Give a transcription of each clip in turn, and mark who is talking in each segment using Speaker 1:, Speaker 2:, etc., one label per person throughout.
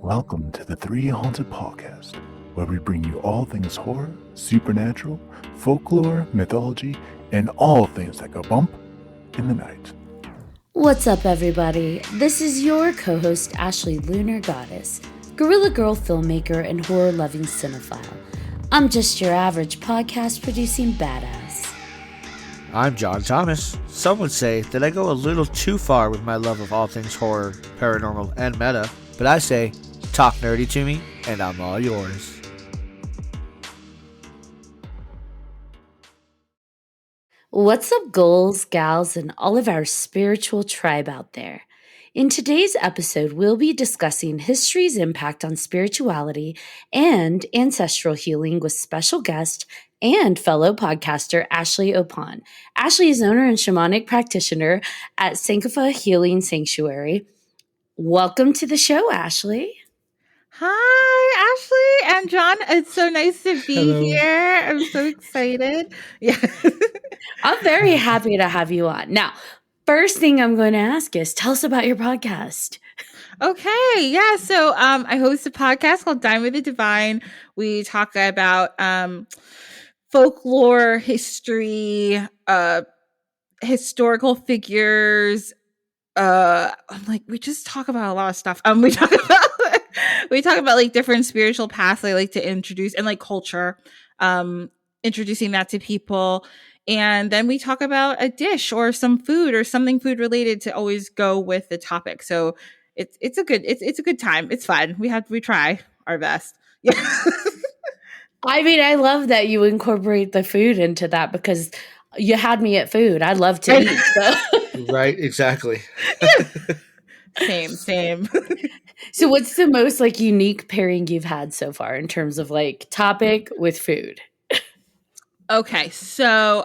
Speaker 1: Welcome to the 3Haunted podcast, where we bring you all things horror, supernatural, folklore, mythology, and all things that go bump in the night.
Speaker 2: What's up, everybody? This is your co-host, Ashley Lunar Goddess, Gorilla Girl filmmaker and horror-loving cinephile. I'm just your average podcast-producing badass.
Speaker 3: I'm John Thomas. Some would say that I go a little too far with my love of all things horror, paranormal, and meta, but I say, talk nerdy to me, and I'm all yours.
Speaker 2: What's up, ghouls, gals, and all of our spiritual tribe out there? In today's episode, we'll be discussing history's impact on spirituality and ancestral healing with special guest and fellow podcaster Ashley Oppon. Ashley is owner and shamanic practitioner at Sankofa Healing Sanctuary. Welcome to the show, Ashley.
Speaker 4: Hi, Ashley and John. It's so nice to be here. I'm so excited. Yeah.
Speaker 2: I'm very happy to have you on. Now, first thing I'm going to ask is, tell us about your podcast.
Speaker 4: Okay. Yeah. So I host a podcast called Dine with the Divine. We talk about folklore, history, historical figures. We just talk about a lot of stuff. We talk about like different spiritual paths I like to introduce and like culture, introducing that to people. And then we talk about a dish or some food or something food related to always go with the topic. So it's a good time. It's fun. We try our best. Yeah.
Speaker 2: I mean, I love that you incorporate the food into that because you had me at food. I love to eat. So.
Speaker 3: Right, exactly.
Speaker 4: Same.
Speaker 2: So what's the most like unique pairing you've had so far in terms of like topic with food?
Speaker 4: Okay, so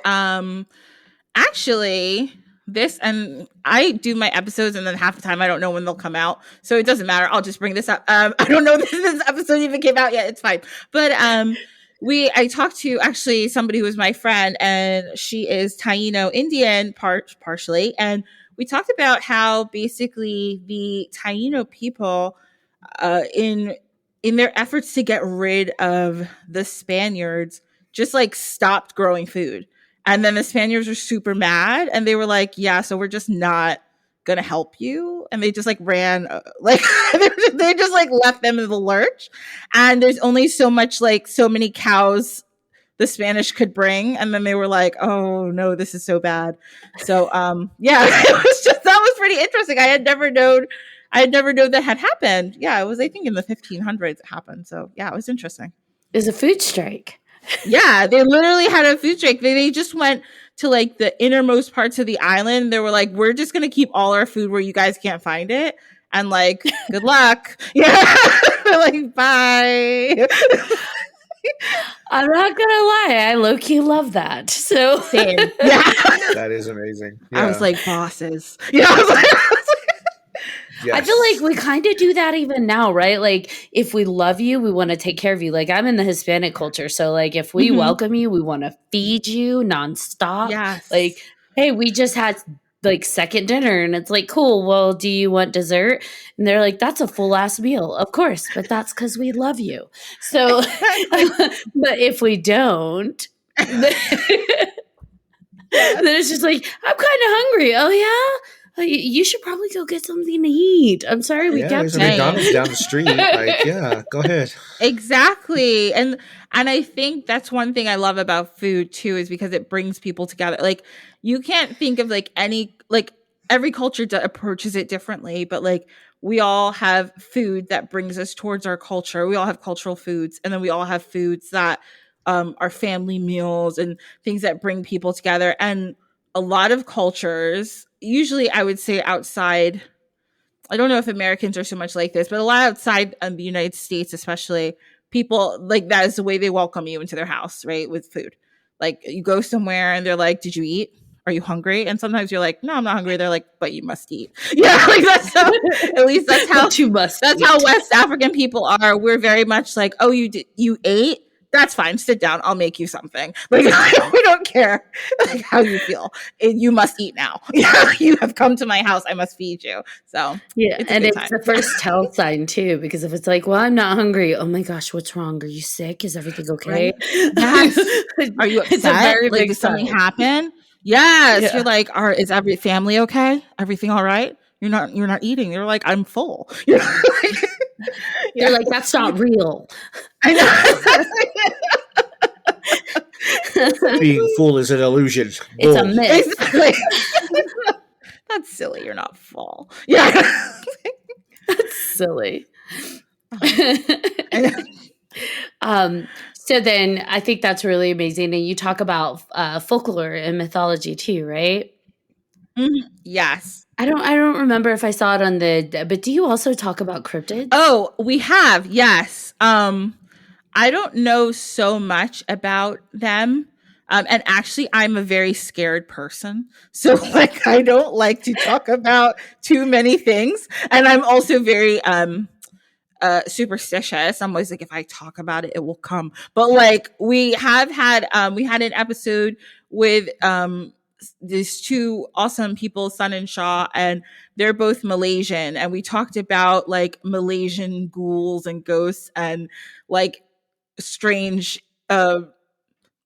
Speaker 4: actually this, and I do my episodes and then half the time I don't know when they'll come out. So it doesn't matter. I'll just bring this up. I don't know if this episode even came out yet. It's fine. But I talked to actually somebody who was my friend, and she is Taino Indian partially, and we talked about how basically the Taino people, in their efforts to get rid of the Spaniards, just like stopped growing food. And then the Spaniards were super mad, and they were like, yeah, so we're just not going to help you. And they just like ran, they just like left them in the lurch. And there's only so many cows the Spanish could bring. And then they were like, oh no, this is so bad. So, yeah, that was pretty interesting. I had never known that had happened. Yeah, it was, I think in the 1500s it happened. So yeah, it was interesting.
Speaker 2: It was a food strike.
Speaker 4: Yeah, they literally had a food strike. They just went to like the innermost parts of the island. They were like, we're just going to keep all our food where you guys can't find it. And like, good luck. Yeah. They're like, bye.
Speaker 2: I'm not gonna lie, I low-key love that. So
Speaker 4: same. Yeah.
Speaker 3: That is amazing. Yeah.
Speaker 4: I was like, bosses. Yeah. I was like
Speaker 2: yes. I feel like we kind of do that even now, right? Like, if we love you, we want to take care of you. Like, I'm in the Hispanic culture, so like, if we welcome you, we want to feed you nonstop.
Speaker 4: Yes.
Speaker 2: Like, hey, we just had like second dinner, and it's like, cool. Well, do you want dessert? And they're like, that's a full ass meal, of course, but that's because we love you. So, but if we don't, then it's just like, I'm kind of hungry. Oh yeah. You should probably go get something to eat. I'm sorry we kept
Speaker 3: there's a McDonald's down the street. Like, yeah, go ahead.
Speaker 4: Exactly. And I think that's one thing I love about food too, is because it brings people together. Like, you can't think of like every culture approaches it differently, but like we all have food that brings us towards our culture. We all have cultural foods, and then we all have foods that are family meals and things that bring people together. And a lot of cultures, usually I would say outside, I don't know if Americans are so much like this, but a lot outside the United States, especially, people like that is the way they welcome you into their house, right? With food. Like, you go somewhere and they're like, did you eat? Are you hungry? And sometimes you're like, no, I'm not hungry. They're like, but you must eat. Yeah, like that's how, at least that's how
Speaker 2: you must.
Speaker 4: That's how West African people are. We're very much like, oh, you ate? that's fine. Sit down. I'll make you something. Like, I don't care like how you feel. You must eat now. You have come to my house. I must feed you. So
Speaker 2: Yeah,
Speaker 4: it's a
Speaker 2: and
Speaker 4: good
Speaker 2: it's
Speaker 4: time.
Speaker 2: the first tell sign too, because if it's like, well, I'm not hungry. Oh my gosh, what's wrong? Are you sick? Is everything okay?
Speaker 4: Right? Yes. Are you
Speaker 2: It's a
Speaker 4: upset?
Speaker 2: very
Speaker 4: Like,
Speaker 2: big
Speaker 4: did something
Speaker 2: sign.
Speaker 4: happen? Yes.
Speaker 2: Yeah.
Speaker 4: You're like, is every family okay? Everything all right? You're not eating. You're like, I'm full. You're like,
Speaker 2: They're like, that's not real.
Speaker 4: I know.
Speaker 3: Being full is an illusion.
Speaker 2: It's a
Speaker 3: Bull.
Speaker 2: myth.
Speaker 4: Exactly. That's silly. You're not full. Yeah.
Speaker 2: That's silly.
Speaker 4: I know.
Speaker 2: So then I think that's really amazing. And you talk about folklore and mythology too, right?
Speaker 4: Yes.
Speaker 2: I don't remember if I saw it on but do you also talk about cryptids?
Speaker 4: Oh, we have. Yes. I don't know so much about them. And actually, I'm a very scared person. So, like, I don't like to talk about too many things. And I'm also very superstitious. I'm always like, if I talk about it, it will come. But like, we had an episode with these two awesome people, Sun and Shaw, and they're both Malaysian. And we talked about like Malaysian ghouls and ghosts and like strange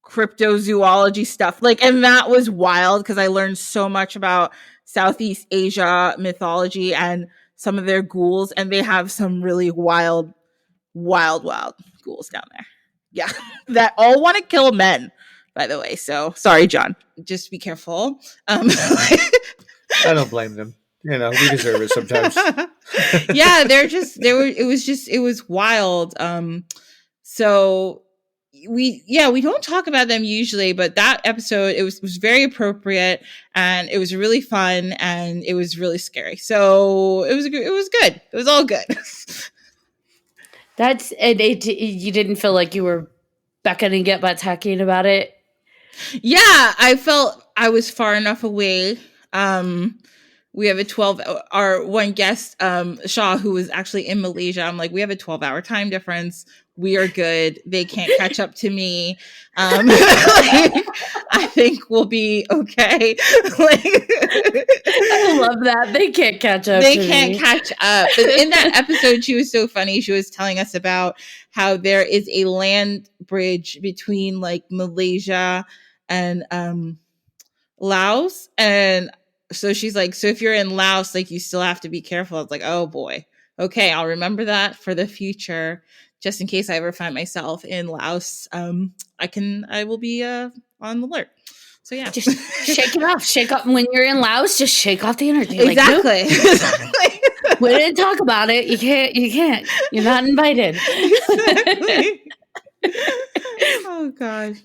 Speaker 4: cryptozoology stuff. Like, and that was wild because I learned so much about Southeast Asia mythology and some of their ghouls, and they have some really wild ghouls down there. Yeah. That all want to kill men, by the way. So sorry, John. Just be careful.
Speaker 3: I don't blame them. You know, we deserve it sometimes.
Speaker 4: Yeah, it was wild. So we don't talk about them usually, but that episode it was very appropriate and it was really fun and it was really scary. So it was good. It was all good.
Speaker 2: You didn't feel like you were beckoning get butt talking about it?
Speaker 4: Yeah, I felt I was far enough away. We have our one guest, Shaw, who was actually in Malaysia. I'm like, we have a 12-hour time difference. We are good. They can't catch up to me. I think we'll be okay.
Speaker 2: I love that. They can't catch up.
Speaker 4: They can't catch up. But in that episode, she was so funny. She was telling us about how there is a land bridge between like Malaysia and Laos. And so she's like, so if you're in Laos, like you still have to be careful. It's like, oh boy. Okay, I'll remember that for the future. Just in case I ever find myself in Laos, I will be on alert. So yeah,
Speaker 2: just shake it off. Shake off when you're in Laos. Just shake off the energy.
Speaker 4: Exactly.
Speaker 2: Like, nope. We didn't talk about it. You can't. You're not invited.
Speaker 4: Exactly. Oh God.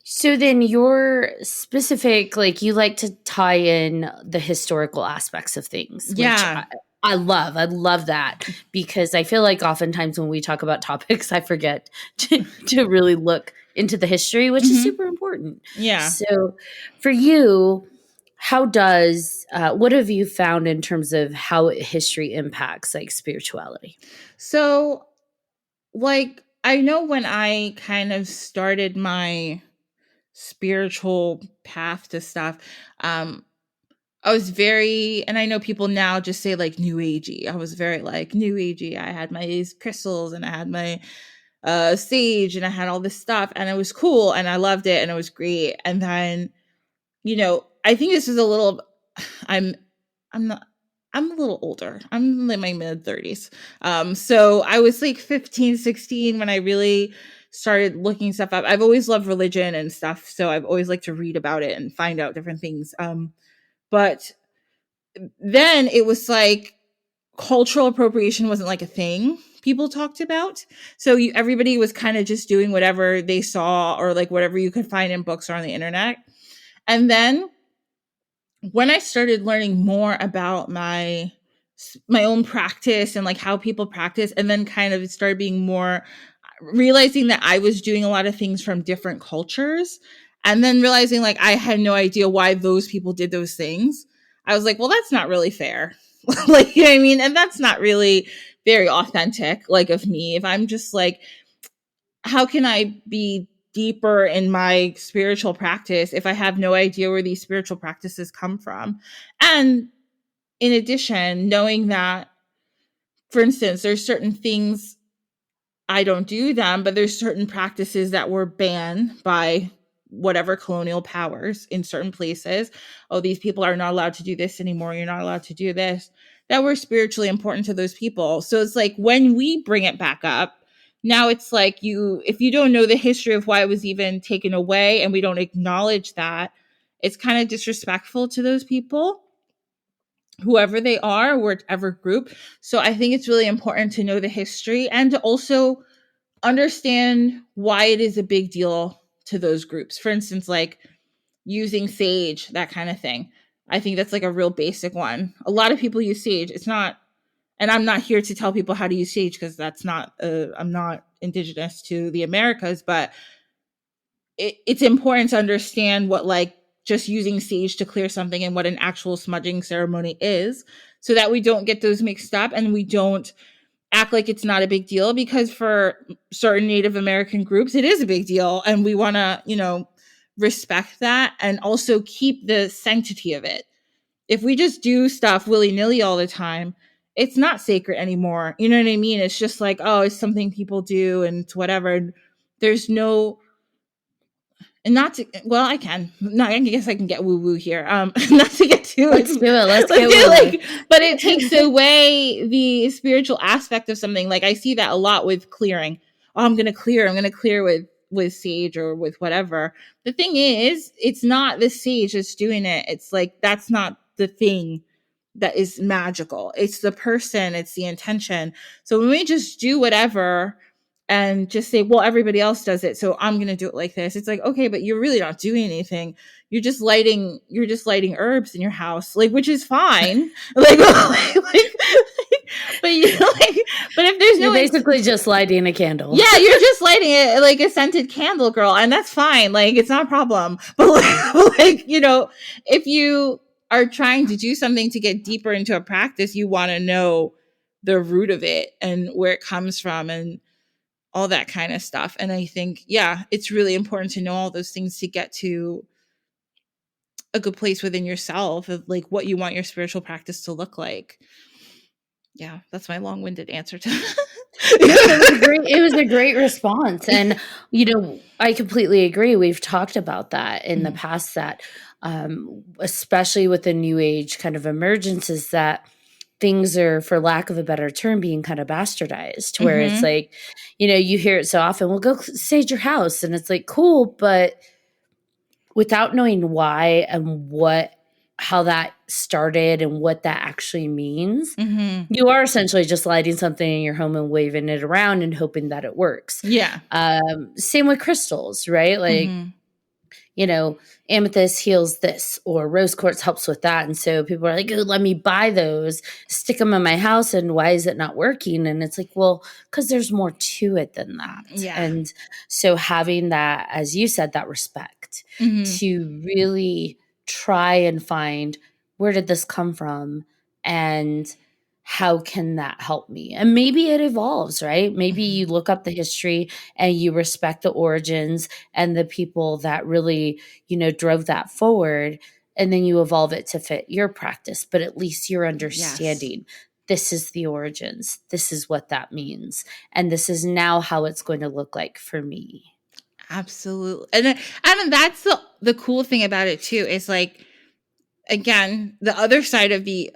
Speaker 2: So then you're specific, like you like to tie in the historical aspects of things. Which
Speaker 4: Yeah.
Speaker 2: I love that because I feel like oftentimes when we talk about topics, I forget to really look into the history, which is super important.
Speaker 4: Yeah.
Speaker 2: So for you, what have you found in terms of how history impacts like spirituality?
Speaker 4: So like, I know when I kind of started my spiritual path to stuff, I was very, and I know people now just say like new agey. I was very like new agey. I had my crystals and I had my sage and I had all this stuff and it was cool and I loved it and it was great. And then, you know, I think this is a little, I'm a little older. I'm in my mid 30s. So I was like 15, 16 when I really started looking stuff up. I've always loved religion and stuff. So I've always liked to read about it and find out different things. But then it was like cultural appropriation wasn't like a thing people talked about. So everybody was kind of just doing whatever they saw or like whatever you could find in books or on the internet. And then when I started learning more about my own practice and like how people practice, and then kind of started being more realizing that I was doing a lot of things from different cultures, and then realizing like I had no idea why those people did those things. I was like, well, that's not really fair. Like, you know what I mean? And that's not really very authentic, like of me. If I'm just like, how can I be deeper in my spiritual practice if I have no idea where these spiritual practices come from? And in addition, knowing that, for instance, there's certain things I don't do them, but there's certain practices that were banned by whatever colonial powers in certain places. Oh, these people are not allowed to do this anymore. You're not allowed to do this. That were spiritually important to those people. So it's like when we bring it back up, now it's like if you don't know the history of why it was even taken away and we don't acknowledge that, it's kind of disrespectful to those people, whoever they are, whatever group. So I think it's really important to know the history and to also understand why it is a big deal to those groups. For instance, like using sage, that kind of thing. I think that's like a real basic one. A lot of people use sage. It's not, and I'm not here to tell people how to use sage because that's not, I'm not indigenous to the Americas, but it's important to understand what like just using sage to clear something and what an actual smudging ceremony is, so that we don't get those mixed up and we don't act like it's not a big deal, because for certain Native American groups, it is a big deal. And we want to, respect that and also keep the sanctity of it. If we just do stuff willy-nilly all the time, it's not sacred anymore. You know what I mean? It's just like, oh, it's something people do and it's whatever. And there's no, and not to, well, I can, no, I guess I can get woo woo here. Not to get too,
Speaker 2: Let's do it. Let's get
Speaker 4: like, but it takes away the spiritual aspect of something. Like I see that a lot with clearing. Oh, I'm going to clear with sage or with whatever. The thing is, it's not the sage that's doing it. It's like, that's not the thing that is magical. It's the person, it's the intention. So when we just do whatever and just say, well, everybody else does it, so I'm going to do it like this. It's like, okay, but you're really not doing anything. You're just lighting herbs in your house, like, which is fine. like, but but if there's
Speaker 2: you're basically just lighting a candle.
Speaker 4: Yeah, you're just lighting it like a scented candle, girl. And that's fine. Like, it's not a problem. But if you are trying to do something to get deeper into a practice, you want to know the root of it and where it comes from and all that kind of stuff. And I think, yeah, it's really important to know all those things to get to a good place within yourself of like what you want your spiritual practice to look like. Yeah, that's my long-winded answer to
Speaker 2: it was a great response. And, I completely agree. We've talked about that in the past, that especially with the new age kind of emergence, is that things are, for lack of a better term, being kind of bastardized, where it's like, you hear it so often, well, go sage your house. And it's like, cool. But without knowing why and how that started and what that actually means, you are essentially just lighting something in your home and waving it around and hoping that it works.
Speaker 4: Yeah.
Speaker 2: Same with crystals, right? Like, amethyst heals this, or rose quartz helps with that. And so people are like, oh, let me buy those, stick them in my house. And why is it not working? And it's like, well, because there's more to it than that.
Speaker 4: Yeah.
Speaker 2: And so having that, as you said, that respect to really try and find, where did this come from? And how can that help me? And maybe it evolves, right? Maybe you look up the history and you respect the origins and the people that really, drove that forward, and then you evolve it to fit your practice. But at least you're understanding, this is the origins. This is what that means. And this is now how it's going to look like for me.
Speaker 4: Absolutely. And that's the cool thing about it too, is like, again, the other side of the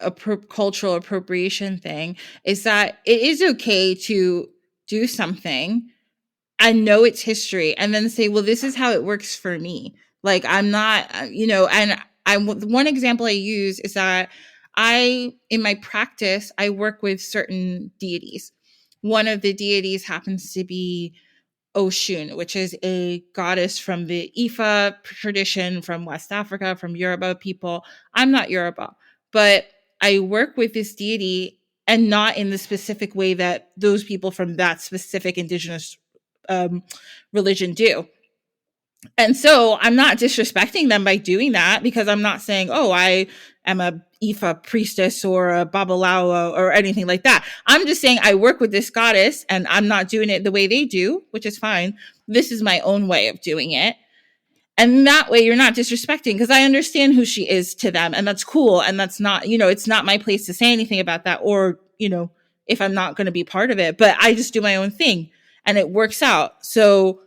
Speaker 4: cultural appropriation thing is that it is okay to do something and know its history and then say, well, this is how it works for me. Like, I'm not, and one example I use is that in my practice, I work with certain deities. One of the deities happens to be Oshun, which is a goddess from the Ifa tradition from West Africa, from Yoruba people. I'm not Yoruba, but I work with this deity, and not in the specific way that those people from that specific indigenous religion do. And so I'm not disrespecting them by doing that, because I'm not saying, oh, I am a Ifa priestess or a Babalawo or anything like that. I'm just saying I work with this goddess and I'm not doing it the way they do, which is fine. This is my own way of doing it. And that way you're not disrespecting, because I understand who she is to them, and that's cool. And that's not, it's not my place to say anything about that, or, if I'm not going to be part of it, but I just do my own thing and it works out. So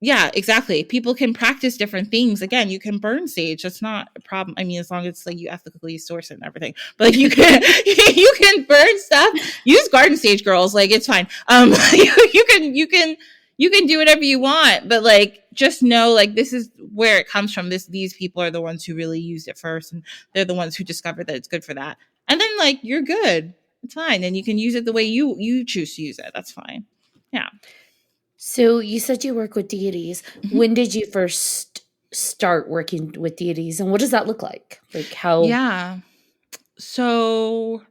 Speaker 4: yeah, exactly. People can practice different things. Again, you can burn sage. That's not a problem. I mean, as long as it's like you ethically source it and everything. But like you can you can burn stuff. Use garden sage, girls. Like it's fine. You can do whatever you want, but like just know like this is where it comes from. These people are the ones who really used it first, and they're the ones who discovered that it's good for that. And then like you're good. It's fine. And you can use it the way you choose to use it. That's fine. Yeah.
Speaker 2: So you said you work with deities.
Speaker 4: Mm-hmm.
Speaker 2: When did you first start working with deities, and what does that look like? Like how?
Speaker 4: Yeah. So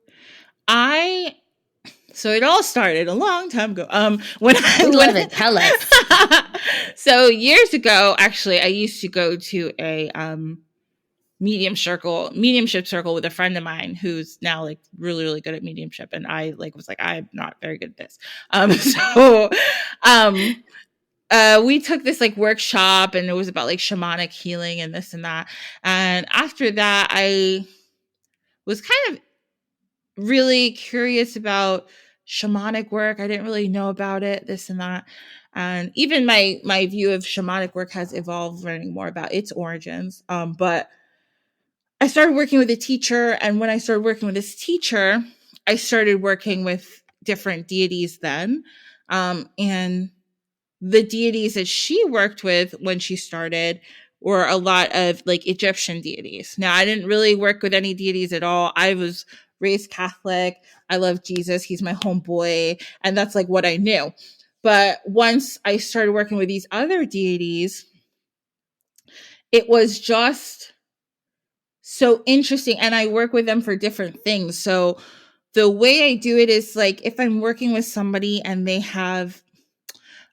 Speaker 4: it all started a long time ago.
Speaker 2: Tell us.
Speaker 4: So years ago, actually, I used to go to a mediumship circle with a friend of mine who's now like really, really good at mediumship. And I like was like, I'm not very good at this. We took this like workshop, and it was about like shamanic healing and this and that. And after that, I was kind of really curious about shamanic work. I didn't really know about it, this and that. And even my view of shamanic work has evolved, learning more about its origins. But I started working with a teacher, and when I started working with this teacher, I started working with different deities then. And the deities that she worked with when she started were a lot of like Egyptian deities. Now, I didn't really work with any deities at all. I was raised Catholic. I love Jesus. He's my homeboy. And that's like what I knew. But once I started working with these other deities, it was just so interesting. And I work with them for different things. So the way I do it is like if I'm working with somebody and they have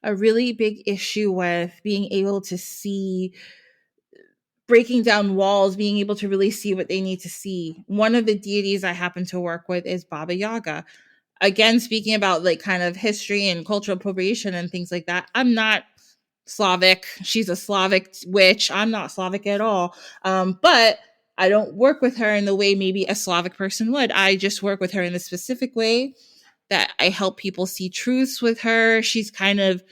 Speaker 4: a really big issue with being able to see, breaking down walls, being able to really see what they need to see. One of the deities I happen to work with is Baba Yaga. Again, speaking about like kind of history and cultural appropriation and things like that. I'm not Slavic. She's a Slavic witch. I'm not Slavic at all. But I don't work with her in the way maybe a Slavic person would. I just work with her in a specific way that I help people see truths with her. She's kind of,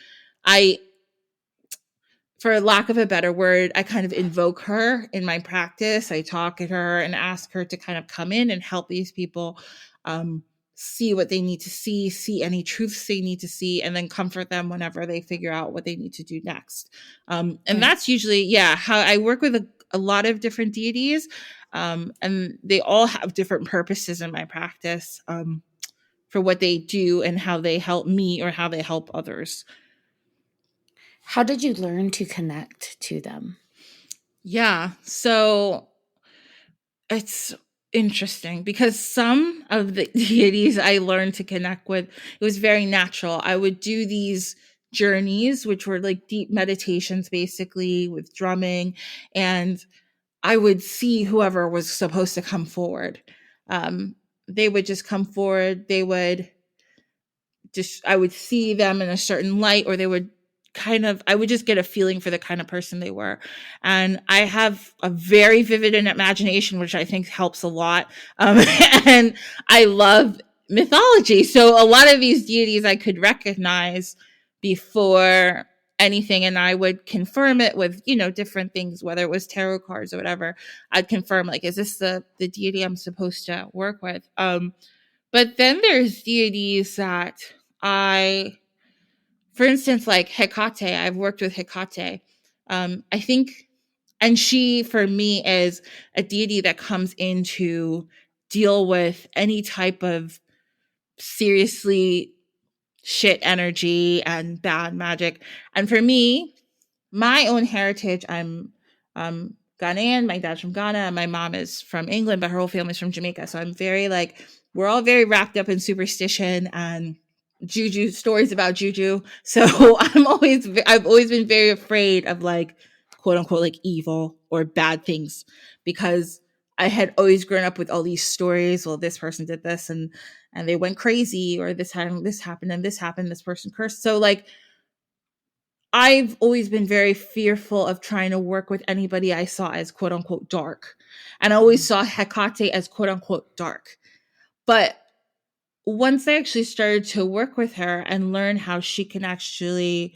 Speaker 4: for lack of a better word, I kind of invoke her in my practice. I talk to her and ask her to kind of come in and help these people see what they need to see any truths they need to see, and then comfort them whenever they figure out what they need to do next. And that's usually, how I work with a lot of different deities. And they all have different purposes in my practice for what they do and how they help me or how they help others.
Speaker 2: How did you learn to connect to them?
Speaker 4: Yeah, so it's interesting because some of the deities I learned to connect with, it was very natural. I would do these journeys, which were like deep meditations, basically with drumming, and I would see whoever was supposed to come forward. They would just come forward. I would see them in a certain light, or they would I would just get a feeling for the kind of person they were. And I have a very vivid imagination, which I think helps a lot. And I love mythology. So a lot of these deities I could recognize before anything, and I would confirm it with, different things, whether it was tarot cards or whatever. I'd confirm, like, is this the deity I'm supposed to work with? But then there's deities that for instance, like Hecate, I've worked with Hecate. I think, and she, for me, is a deity that comes in to deal with any type of seriously shit energy and bad magic. And for me, my own heritage, I'm Ghanaian. My dad's from Ghana, and my mom is from England, but her whole family's from Jamaica. So I'm very we're all very wrapped up in superstition and juju, stories about juju. So I've always been very afraid of quote unquote evil or bad things, because I had always grown up with all these stories. Well, this person did this and they went crazy, or this happened and this happened. This person cursed. So like, I've always been very fearful of trying to work with anybody I saw as quote unquote dark. And I always saw Hecate as quote unquote dark. But once I actually started to work with her and learn how she can actually,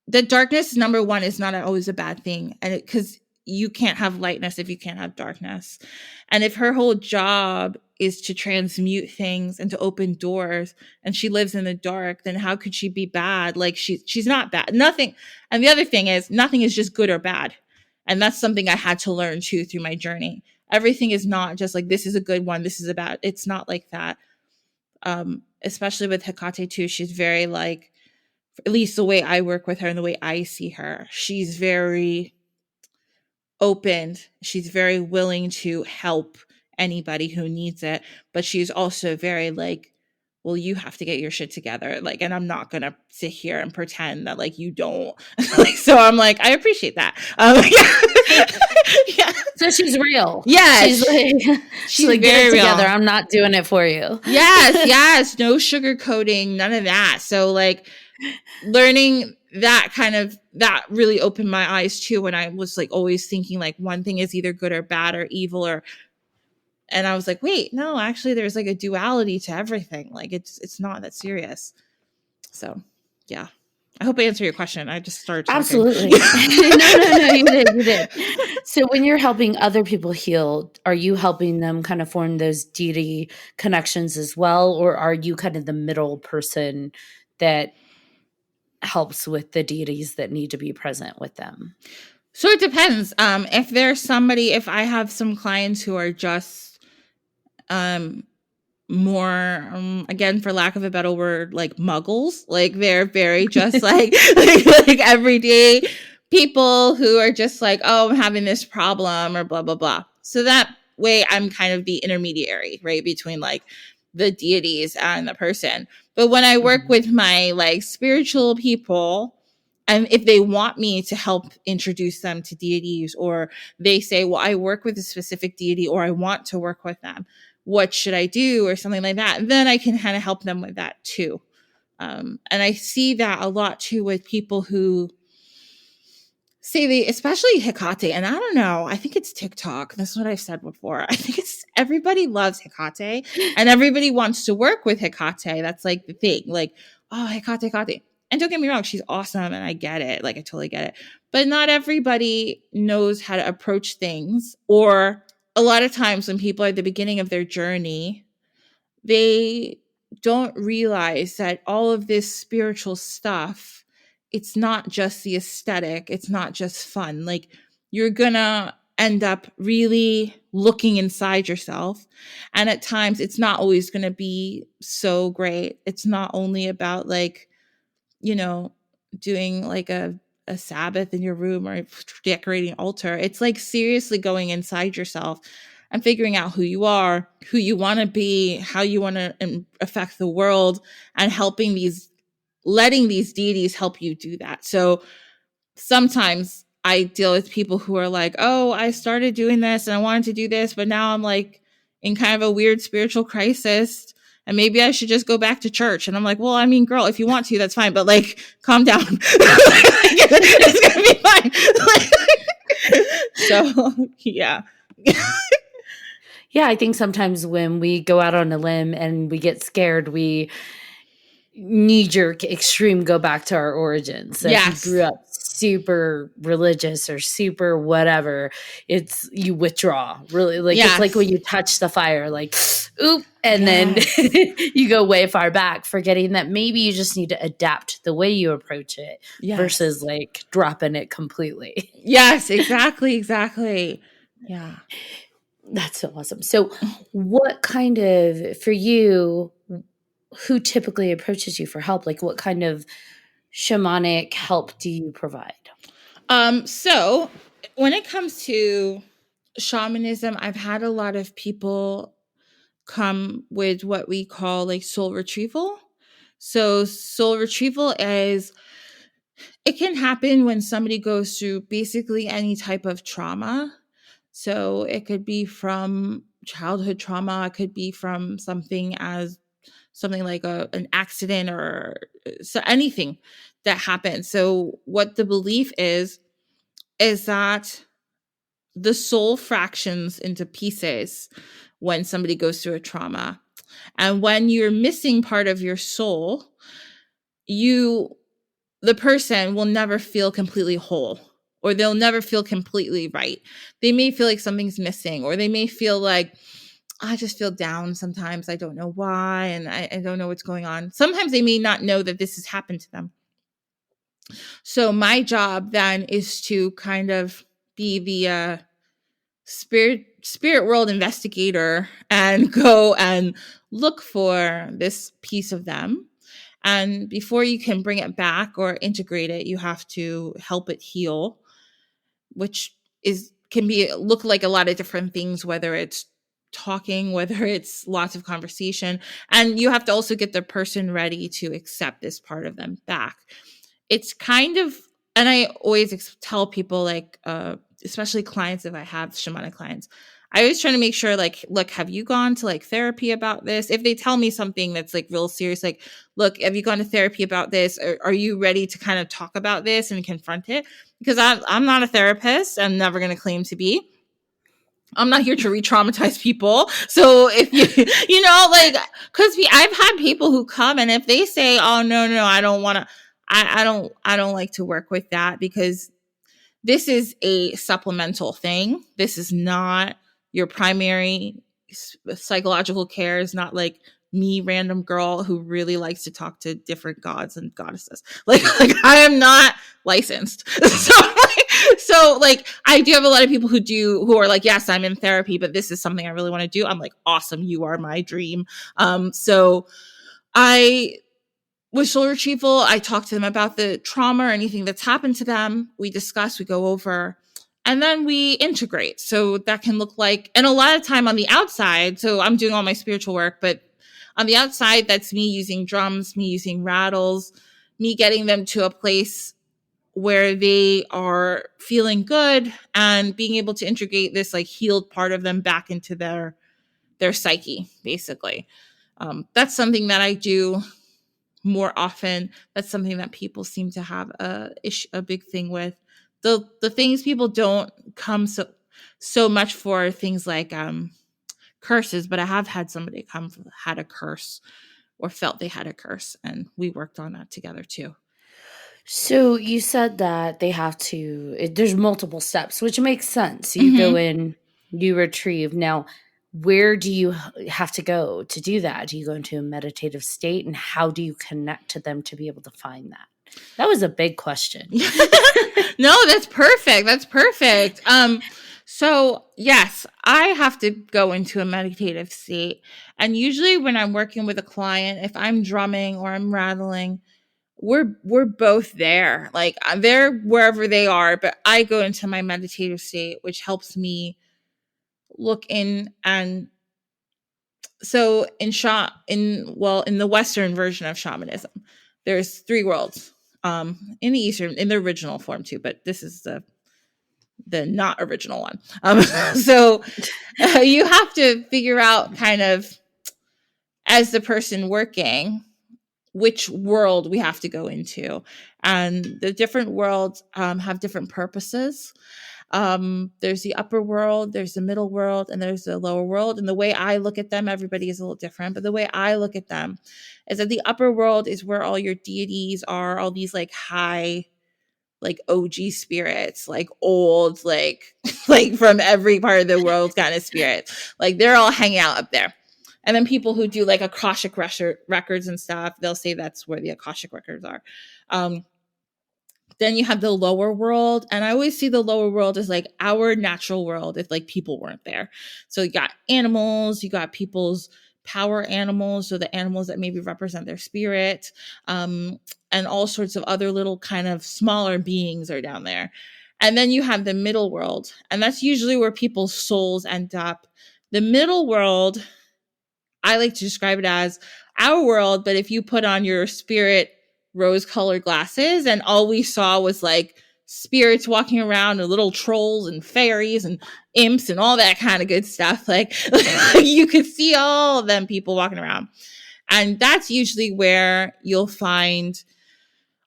Speaker 4: the darkness, number one, is not always a bad thing. And because you can't have lightness if you can't have darkness. And if her whole job is to transmute things and to open doors, and she lives in the dark, then how could she be bad? Like she's not bad. Nothing. And the other thing is, nothing is just good or bad. And that's something I had to learn too through my journey. Everything is not just like, this is a good one, this is a bad. It's not like that. Especially with Hecate too. She's very like, at least the way I work with her and the way I see her, she's very open. She's very willing to help anybody who needs it, but she's also very like, well, you have to get your shit together. Like, and I'm not going to sit here and pretend that like you don't. Like, so I'm like, I appreciate that. Yeah.
Speaker 2: So she's real.
Speaker 4: Yeah.
Speaker 2: She's like, get it together. I'm not doing it for you.
Speaker 4: Yes. No sugarcoating, none of that. So like learning that that really opened my eyes too, when I was like always thinking like one thing is either good or bad or evil and I was like, wait, no, actually there's like a duality to everything. Like it's not that serious. So yeah. I hope I answered your question. I just started talking.
Speaker 2: Absolutely. No, you did. So when you're helping other people heal, are you helping them kind of form those deity connections as well? Or are you kind of the middle person that helps with the deities that need to be present with them?
Speaker 4: So it depends. If there's somebody, if I have some clients who are just more again, for lack of a better word, like muggles, like they're very just like everyday people who are just like, oh, I'm having this problem or blah blah blah. So that way I'm kind of the intermediary, right, between like the deities and the person. But when I work with my like spiritual people, and if they want me to help introduce them to deities, or they say, well, I work with a specific deity, or I want to work with them, what should I do, or something like that, then I can kind of help them with that too. And I see that a lot too with people who say especially Hecate, and I don't know, I think it's TikTok. That's what I've said before. I think it's everybody loves Hecate and everybody wants to work with Hecate. That's like the thing, like, oh, Hecate. And don't get me wrong, she's awesome and I get it. Like, I totally get it. But not everybody knows how to approach things. Or a lot of times when people are at the beginning of their journey, they don't realize that all of this spiritual stuff, it's not just the aesthetic, it's not just fun. Like, you're gonna end up really looking inside yourself, and at times it's not always gonna be so great. It's not only about like, doing like a Sabbath in your room or decorating an altar. It's like seriously going inside yourself and figuring out who you are, who you want to be, how you want to affect the world, and letting these deities help you do that. So sometimes I deal with people who are like, oh, I started doing this and I wanted to do this, but now I'm like in kind of a weird spiritual crisis, and maybe I should just go back to church. And I'm like, well, I mean, girl, if you want to, that's fine, but like, calm down. It's gonna be fine. So yeah.
Speaker 2: Yeah, I think sometimes when we go out on a limb and we get scared, we knee-jerk extreme go back to our origins. So
Speaker 4: Yes.
Speaker 2: if you grew up super religious or super whatever, you withdraw. Really, like,
Speaker 4: Yes.
Speaker 2: It's like when you touch the fire, like, oop, and then you go way far back, forgetting that maybe you just need to adapt the way you approach it versus like dropping it completely.
Speaker 4: Yes, exactly. Yeah.
Speaker 2: That's so awesome. So what kind of, for you, who typically approaches you for help? Like, what kind of shamanic help do you provide?
Speaker 4: So when it comes to shamanism, I've had a lot of people come with what we call like soul retrieval. So soul retrieval it can happen when somebody goes through basically any type of trauma. So it could be from childhood trauma. It could be from something like an accident or so anything that happened. So what the belief is that the soul fractions into pieces when somebody goes through a trauma. And when you're missing part of your soul, the person will never feel completely whole, or they'll never feel completely right. They may feel like something's missing, or they may feel like, I just feel down sometimes. I don't know why, and I don't know what's going on. Sometimes they may not know that this has happened to them. So my job then is to kind of be the spirit world investigator and go and look for this piece of them. And before you can bring it back or integrate it, you have to help it heal, which can look like a lot of different things, whether it's talking, whether it's lots of conversation. And you have to also get the person ready to accept this part of them back. It's kind of, and I always tell people, like, especially clients, if I have shamanic clients, I always try to make sure, like, look, have you gone to like therapy about this? If they tell me something that's like real serious, like, look, have you gone to therapy about this? Or are you ready to kind of talk about this and confront it? Because I'm not a therapist. I'm never going to claim to be. I'm not here to re-traumatize people. So if you like, because I've had people who come, and if they say, oh, no, I don't want to, I don't like to work with that, because this is a supplemental thing. This is not your primary psychological care. Is not like me, random girl who really likes to talk to different gods and goddesses. Like I am not licensed. So I do have a lot of people who are like, yes, I'm in therapy, but this is something I really want to do. I'm like, awesome. You are my dream. So with soul retrieval, I talk to them about the trauma or anything that's happened to them. We discuss, we go over, and then we integrate. So that can look like, and a lot of time on the outside, so I'm doing all my spiritual work, but on the outside, that's me using drums, me using rattles, me getting them to a place where they are feeling good and being able to integrate this like healed part of them back into their psyche, basically. That's something that I do more often. That's something that people seem to have a big thing with. The things people don't come so much for things like curses, but I have had somebody come had a curse or felt they had a curse, and we worked on that together too.
Speaker 2: So you said that they have to, there's multiple steps, which makes sense. You go in, you retrieve. Now, where do you have to go to do that? Do you go into a meditative state, and how do you connect to them to be able to find that? That was a big question.
Speaker 4: No, that's perfect. That's perfect. So yes, I have to go into a meditative state. And usually when I'm working with a client, if I'm drumming or I'm rattling, we're both there. Like they're wherever they are, but I go into my meditative state, which helps me look in. And so in the Western version of shamanism, there's 3 worlds. In the Eastern, in the original form too, but this is the not original one. So you have to figure out kind of, as the person working, which world we have to go into. And the different worlds have different purposes. There's the upper world, there's the middle world, and there's the lower world. And the way I look at them, everybody is a little different, but the way I look at them is that the upper world is where all your deities are, all these like high, like OG spirits, like old, like from every part of the world kind of spirits. Like they're all hanging out up there. And then people who do like Akashic records and stuff, they'll say that's where the Akashic records are. Then you have the lower world. And I always see the lower world as like our natural world if like people weren't there. So you got animals, you got people's power animals, so the animals that maybe represent their spirit, and all sorts of other little kind of smaller beings are down there. And then you have the middle world. And that's usually where people's souls end up. The middle world, I like to describe it as our world, but if you put on your spirit rose-colored glasses and all we saw was like spirits walking around and little trolls and fairies and imps and all that kind of good stuff. Like you could see all of them people walking around. And that's usually where you'll find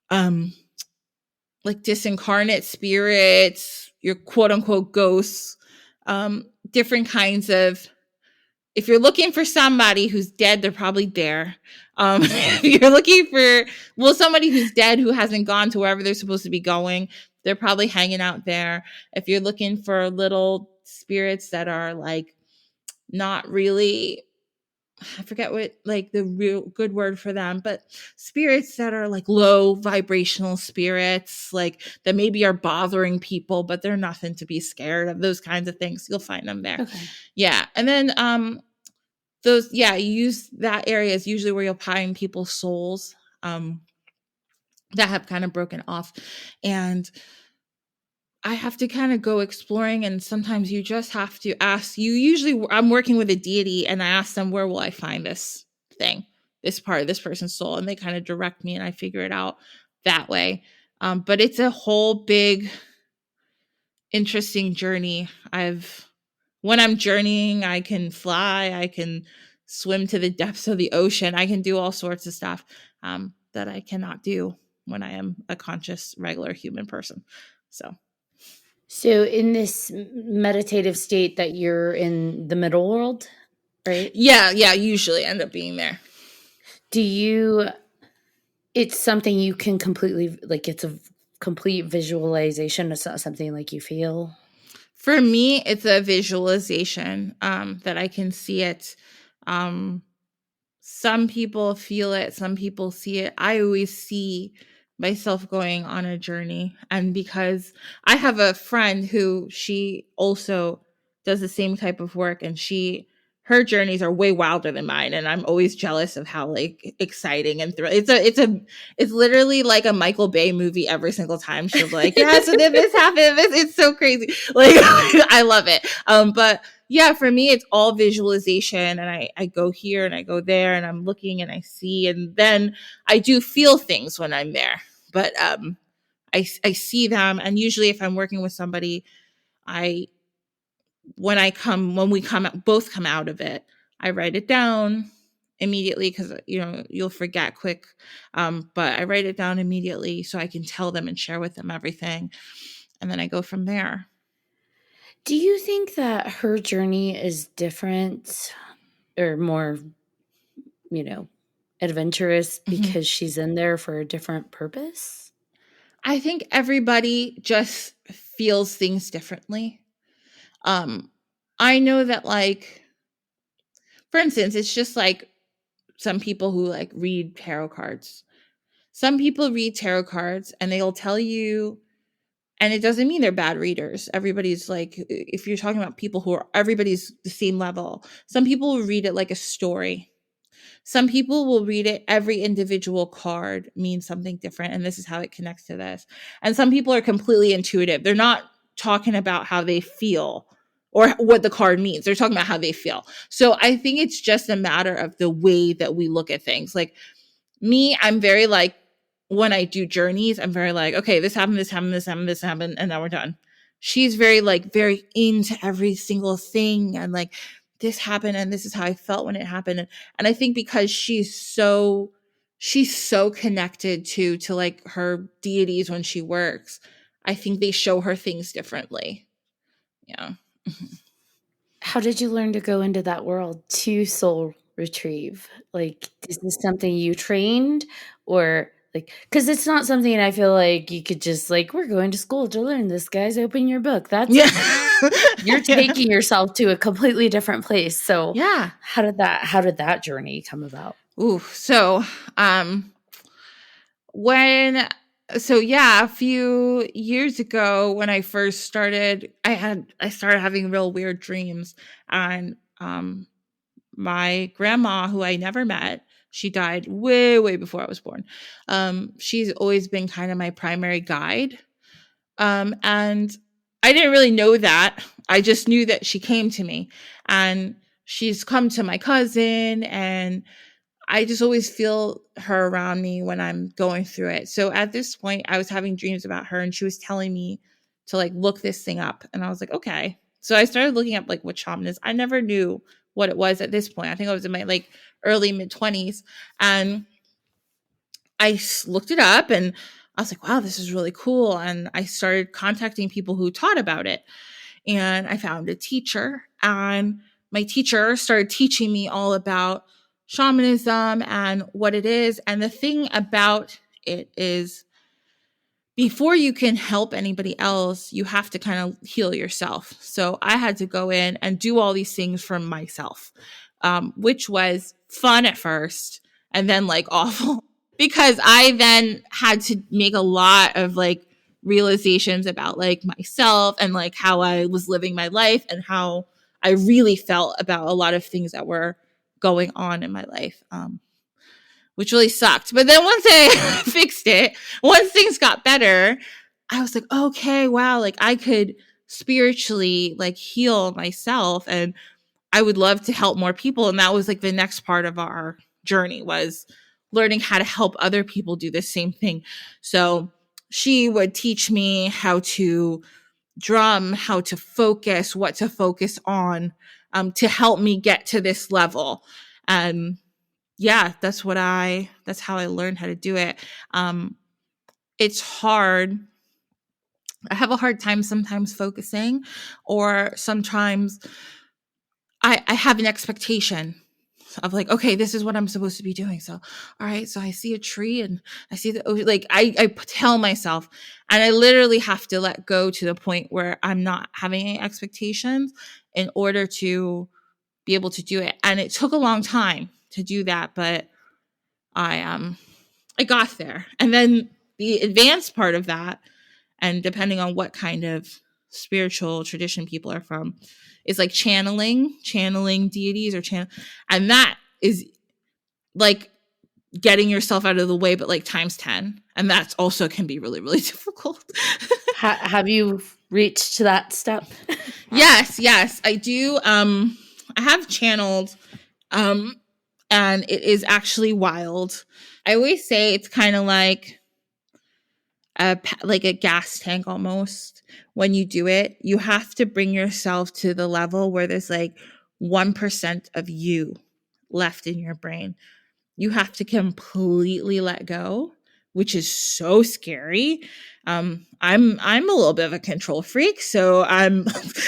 Speaker 4: like disincarnate spirits, your quote unquote ghosts, different kinds of, if you're looking for somebody who's dead, they're probably there. If you're looking for, somebody who's dead who hasn't gone to wherever they're supposed to be going, they're probably hanging out there. If you're looking for little spirits that are like not really, I forget what like the real good word for them, but spirits that are like low vibrational spirits, like that maybe are bothering people, but they're nothing to be scared of, those kinds of things, you'll find them there.
Speaker 2: Okay.
Speaker 4: Yeah. And then those, you use that area is usually where you'll find people's souls that have kind of broken off. And I have to kind of go exploring, and sometimes you just have to ask. I'm working with a deity, and I ask them, where will I find this thing, this part of this person's soul? And they kind of direct me, and I figure it out that way. But it's a whole big, interesting journey. When I'm journeying, I can fly, I can swim to the depths of the ocean, I can do all sorts of stuff that I cannot do when I am a conscious, regular human person.
Speaker 2: So in this meditative state that you're in the middle world, right?
Speaker 4: Yeah, usually end up being there.
Speaker 2: It's something you can completely, like it's a complete visualization. It's not something like you feel.
Speaker 4: For me, it's a visualization that I can see it. Some people feel it, some people see it. I always see myself going on a journey. And because I have a friend who she also does the same type of work, and her journeys are way wilder than mine, and I'm always jealous of how like exciting and it's literally like a Michael Bay movie every single time. She'll be like, yeah, so then this happened. It's so crazy. Like I love it. But yeah, for me, it's all visualization, and I go here and I go there, and I'm looking and I see, and then I do feel things when I'm there. But I see them, and usually if I'm working with somebody, when we both come out of it, I write it down immediately, because you'll forget quick. But I write it down immediately so I can tell them and share with them everything, and then I go from there.
Speaker 2: Do you think that her journey is different or more, adventurous because she's in there for a different purpose?
Speaker 4: I think everybody just feels things differently. I know that, like, for instance, it's just like some people who like read tarot cards. Some people read tarot cards and they'll tell you, and it doesn't mean they're bad readers. Everybody's like, if you're talking about people everybody's the same level. Some people will read it like a story. Some people will read it, every individual card means something different, and this is how it connects to this. And some people are completely intuitive. They're not talking about how they feel or what the card means. They're talking about how they feel. So I think it's just a matter of the way that we look at things. Like me, I'm very like, when I do journeys, I'm very like, okay, this happened, this happened, this happened, this happened, and now we're done. She's very into every single thing, and like, this happened and this is how I felt when it happened. And I think because she's so connected to like her deities when she works, I think they show her things differently. Yeah.
Speaker 2: How did you learn to go into that world to soul retrieve? Like, is this something you trained, or like, because it's not something I feel like you could just like, we're going to school to learn this, guys, open your book. That's you're taking yourself to a completely different place. So
Speaker 4: yeah,
Speaker 2: how did that journey come about?
Speaker 4: Ooh, so a few years ago when I first started, I started having real weird dreams, and my grandma, who I never met, she died way, way before I was born. She's always been kind of my primary guide. And I didn't really know that. I just knew that she came to me, and she's come to my cousin, and I just always feel her around me when I'm going through it. So at this point, I was having dreams about her, and she was telling me to like look this thing up. And I was like, okay. So I started looking up like what shaman is. I never knew what it was at this point. I think I was in my like early mid-20s. And I looked it up and I was like, wow, this is really cool. And I started contacting people who taught about it. And I found a teacher, and my teacher started teaching me all about shamanism and what it is. And the thing about it is, before you can help anybody else, you have to kind of heal yourself. So I had to go in and do all these things for myself, which was fun at first and then like awful because I then had to make a lot of like realizations about like myself and like how I was living my life and how I really felt about a lot of things that were going on in my life. Which really sucked. But then once I fixed it, once things got better, I was like, okay, wow, like I could spiritually like heal myself, and I would love to help more people. And that was like the next part of our journey, was learning how to help other people do the same thing. So she would teach me how to drum, how to focus, what to focus on, to help me get to this level. And yeah, that's how I learned how to do it. It's hard. I have a hard time sometimes focusing, or sometimes I have an expectation of like, okay, this is what I'm supposed to be doing. So, all right, so I see a tree and I see the ocean. Like I tell myself, and I literally have to let go to the point where I'm not having any expectations in order to be able to do it. And it took a long time to do that, but I got there. And then the advanced part of that, and depending on what kind of spiritual tradition people are from, is like channeling deities and that is like getting yourself out of the way, but like times 10. And that's also can be really, really difficult.
Speaker 2: Have you reached to that step?
Speaker 4: Yes, I do. I have channeled, and it is actually wild. I always say it's kind of like a gas tank almost. When you do it, you have to bring yourself to the level where there's like 1% of you left in your brain. You have to completely let go, which is so scary. I'm a little bit of a control freak, so I'm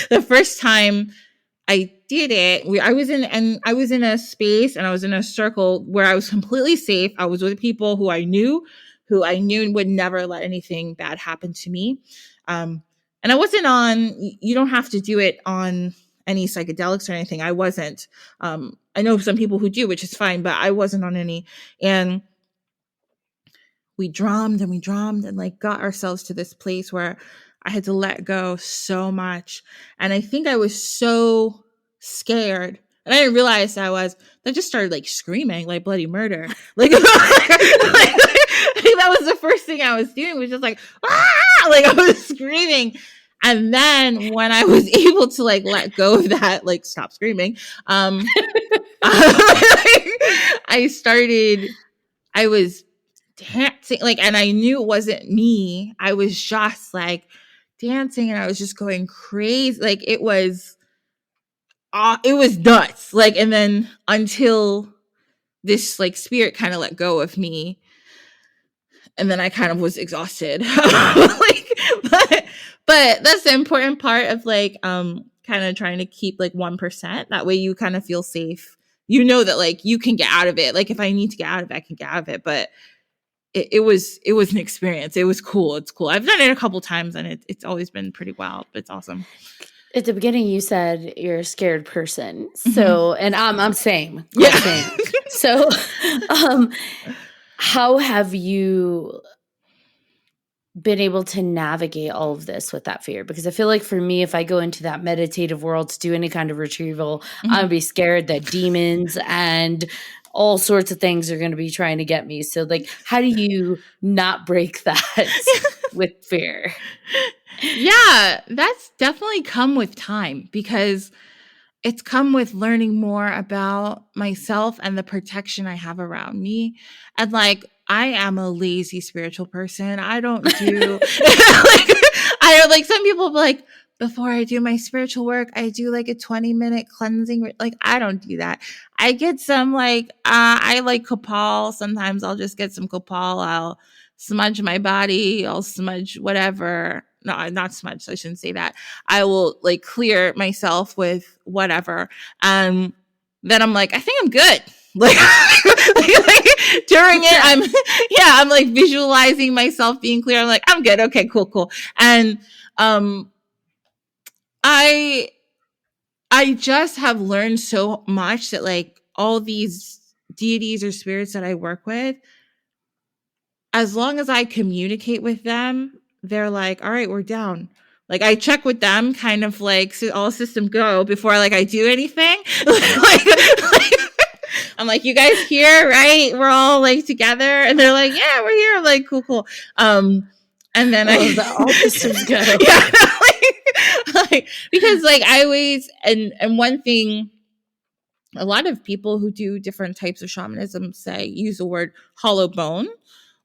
Speaker 4: the first time I did it. I was in a space and I was in a circle where I was completely safe. I was with people who I knew would never let anything bad happen to me. And I wasn't on. You don't have to do it on any psychedelics or anything. I wasn't. I know some people who do, which is fine, but I wasn't on any. And we drummed and like got ourselves to this place where I had to let go so much. And I think I was so scared. And I didn't realize I just started like screaming like bloody murder. Like, that was the first thing I was doing, was just like, ah! Like I was screaming. And then when I was able to like let go of that, like stop screaming, I was dancing, like, and I knew it wasn't me. I was just like dancing and I was just going crazy. Like it was nuts. Like, and then until this like spirit kind of let go of me, and then I kind of was exhausted. Like, but that's the important part of like kind of trying to keep like 1%. That way you kind of feel safe. You know that like you can get out of it. Like if I need to get out of it, I can get out of it. But it was an experience. It was cool. It's cool. I've done it a couple times and it's always been pretty wild, but it's awesome.
Speaker 2: At the beginning, you said you're a scared person. So, and I'm same.
Speaker 4: Yeah.
Speaker 2: Same. So, how have you been able to navigate all of this with that fear? Because I feel like for me, if I go into that meditative world to do any kind of retrieval, I'm gonna be scared that demons and all sorts of things are going to be trying to get me. So like, how do you not break that with fear?
Speaker 4: Yeah, that's definitely come with time, because it's come with learning more about myself and the protection I have around me. And like, I am a lazy spiritual person. I don't do like, I like some people like, before I do my spiritual work, I do like a 20-minute cleansing. Like, I don't do that. I get some like, I like copal. Sometimes I'll just get some copal. I'll smudge my body. I'll smudge whatever. No, not smudge. I shouldn't say that. I will like clear myself with whatever. Then I'm like, I think I'm good. Like, during it, I'm like visualizing myself being clear. I'm like, I'm good. Okay, cool. And, I just have learned so much that like all these deities or spirits that I work with, as long as I communicate with them, they're like, all right, we're down. Like I check with them kind of like so all system go before like I do anything. I'm like, you guys here, right? We're all like together. And they're like, yeah, we're here. I'm like, cool. And then
Speaker 2: all systems go.
Speaker 4: Yeah. Because like I always, and one thing, a lot of people who do different types of shamanism use the word hollow bone.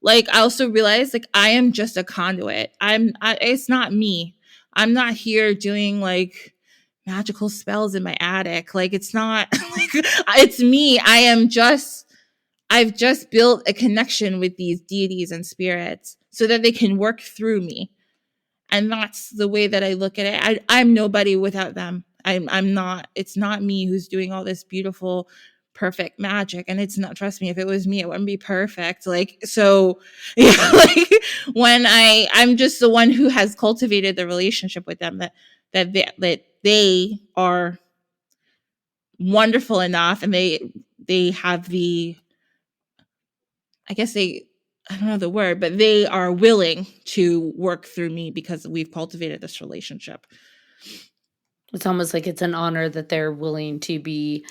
Speaker 4: Like I also realize like I am just a conduit. It's not me. I'm not here doing like magical spells in my attic. Like it's not like it's me. I've just built a connection with these deities and spirits so that they can work through me. And that's the way that I look at it. I'm nobody without them. I'm not, it's not me who's doing all this beautiful, perfect magic. And it's not, trust me, if it was me, it wouldn't be perfect. Like, so yeah, like when I'm just the one who has cultivated the relationship with them that they are wonderful enough. And they have I don't know the word, but they are willing to work through me because we've cultivated this relationship.
Speaker 2: It's almost like it's an honor that they're willing to be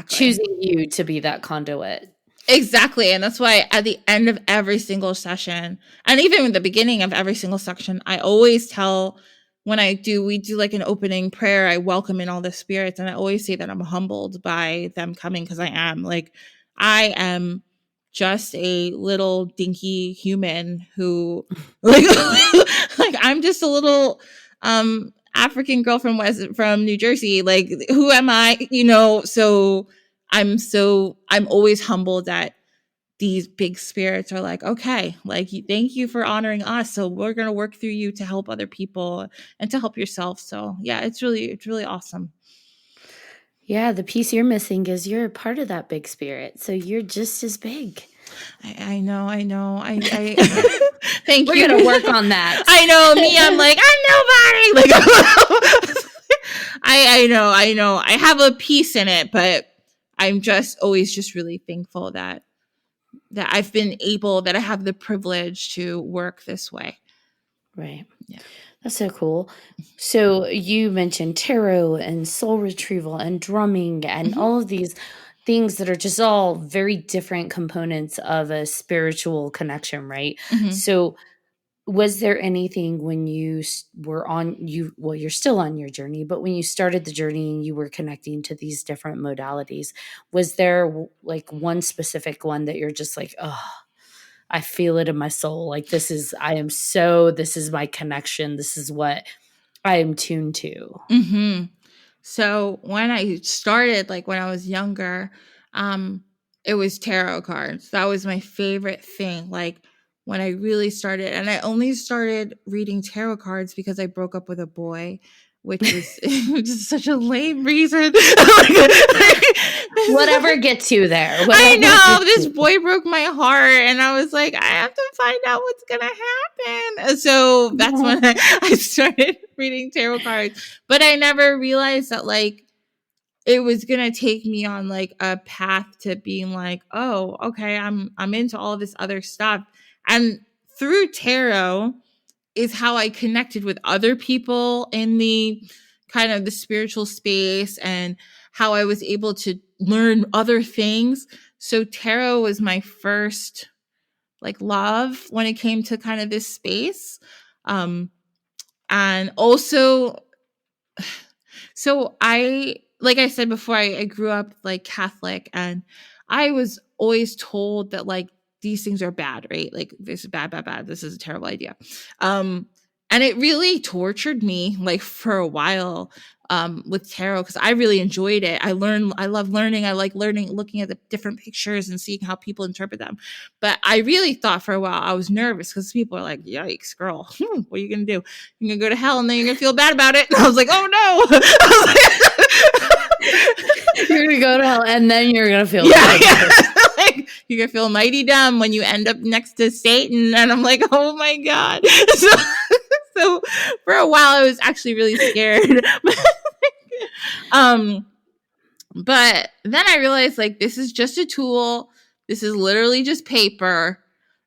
Speaker 2: choosing you to be that conduit.
Speaker 4: Exactly. And that's why at the end of every single session, and even in the beginning of every single section, I always tell when we do like an opening prayer, I welcome in all the spirits. And I always say that I'm humbled by them coming because I am just a little dinky human who like I'm just a little African girl from New Jersey. Like who am I? So I'm always humbled that these big spirits are like, okay, like thank you for honoring us. So we're going to work through you to help other people and to help yourself. So yeah, it's really awesome.
Speaker 2: Yeah, the piece you're missing is you're a part of that big spirit. So you're just as big.
Speaker 4: I know. Thank you.
Speaker 2: We're going to work on that.
Speaker 4: I know. Me, I'm like, I'm nobody. Like, I know. I have a piece in it, but I'm just always just really thankful that I've been able, that I have the privilege to work this way.
Speaker 2: Right. Yeah. That's so cool. So you mentioned tarot and soul retrieval and drumming and all of these things that are just all very different components of a spiritual connection, right? So was there anything when you were you're still on your journey, but when you started the journey and you were connecting to these different modalities, was there like one specific one that you're just like, oh, I feel it in my soul. Like this is my connection. This is what I am tuned to.
Speaker 4: So when I started, like when I was younger, it was tarot cards. That was my favorite thing. Like when I really started, and I only started reading tarot cards because I broke up with a boy, which was just such a lame reason.
Speaker 2: Whatever gets you there.
Speaker 4: I know, this boy broke my heart, and I was like, I have to find out what's gonna happen. So that's when I started reading tarot cards. But I never realized that like it was gonna take me on like a path to being like, oh, okay, I'm into all this other stuff. And through tarot is how I connected with other people in the kind of the spiritual space and how I was able to learn other things. So tarot was my first like love when it came to kind of this space. And also, so I like I said before, I grew up like Catholic, and I was always told that like these things are bad, right? Like this is bad, bad, bad. This is a terrible idea. And it really tortured me like for a while with tarot, because I really enjoyed it. I love learning. I like learning, looking at the different pictures and seeing how people interpret them. But I really thought for a while I was nervous because people are like, yikes, girl, what are you going to do? You're going to go to hell and then you're going to feel bad about it. And I was like, oh no.
Speaker 2: You're going to go to hell and then you're going to feel
Speaker 4: yeah,
Speaker 2: bad.
Speaker 4: yeah. Like, you're going to feel mighty dumb when you end up next to Satan. And I'm like, oh my God. So for a while I was actually really scared. But then I realized like this is just a tool. This is literally just paper.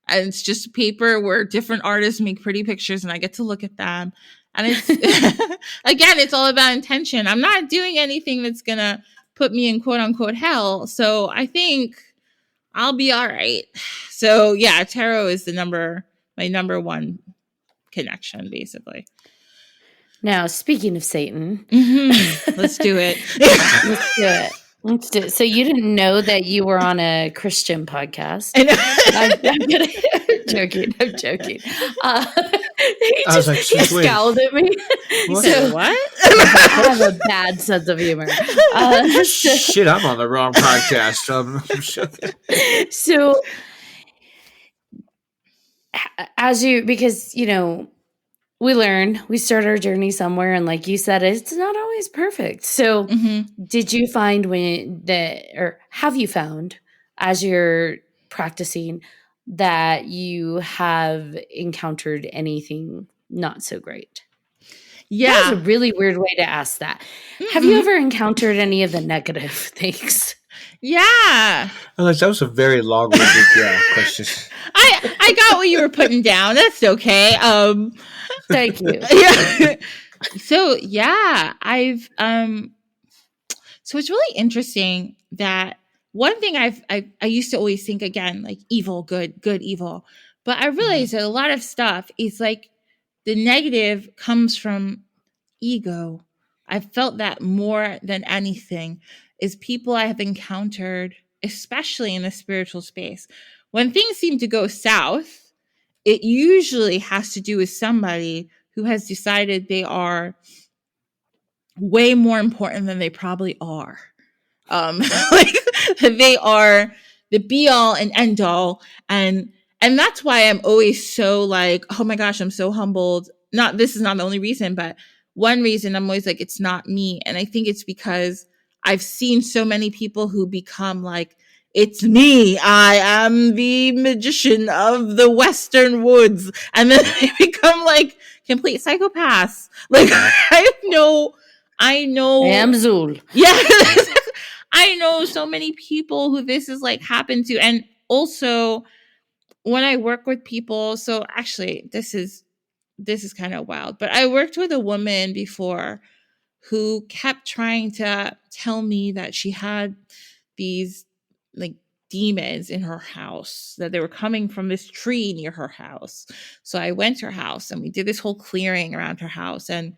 Speaker 4: And it's just paper where different artists make pretty pictures and I get to look at them. And it's again, it's all about intention. I'm not doing anything that's gonna put me in quote unquote hell. So I think I'll be all right. So yeah, tarot is my number one connection, basically.
Speaker 2: Now, speaking of Satan,
Speaker 4: let's do it.
Speaker 2: Let's do it. So you didn't know that you were on a Christian podcast?
Speaker 4: I know.
Speaker 2: I'm joking. I'm joking. He scowled at me.
Speaker 4: So what?
Speaker 2: I have a bad sense of humor.
Speaker 3: Shit, I'm on the wrong podcast.
Speaker 2: So, because we start our journey somewhere, and like you said, it's not always perfect. So did you find have you found as you're practicing that you have encountered anything not so great?
Speaker 4: Yeah.
Speaker 2: That was a really weird way to ask that. Have you ever encountered any of the negative things?
Speaker 4: Yeah.
Speaker 3: That was a very long-winded question.
Speaker 4: I got what you were putting down. That's okay.
Speaker 2: Thank you.
Speaker 4: Yeah. So yeah, I've so it's really interesting that one thing I used to always think, again, like evil, good, evil. But I realized that a lot of stuff is like the negative comes from ego. I've felt that more than anything is people I have encountered, especially in the spiritual space. When things seem to go south, it usually has to do with somebody who has decided they are way more important than they probably are. Like they are the be all and end all. And that's why I'm always so like, oh my gosh, I'm so humbled. This is not the only reason, but one reason I'm always like, it's not me. And I think it's because I've seen so many people who become like, it's me. I am the magician of the Western woods. And then they become like complete psychopaths. Like I know. I am
Speaker 2: Zul.
Speaker 4: Yeah. I know so many people who this is like happened to. And also when I work with people, so actually this is kind of wild, but I worked with a woman before who kept trying to tell me that she had these like demons in her house, that they were coming from this tree near her house. So I went to her house and we did this whole clearing around her house, and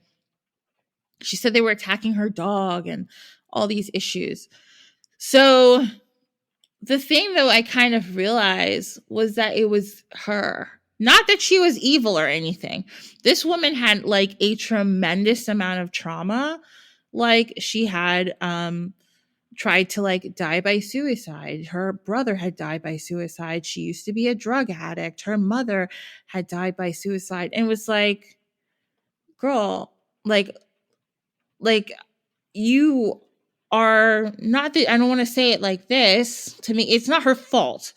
Speaker 4: she said they were attacking her dog and all these issues. So the thing that I kind of realized was that it was her. Not that she was evil or anything. This woman had like a tremendous amount of trauma. Like she had tried to like die by suicide. Her brother had died by suicide. She used to be a drug addict. Her mother had died by suicide. And it was like, girl, like you are not I don't want to say it like this. To me, it's not her fault.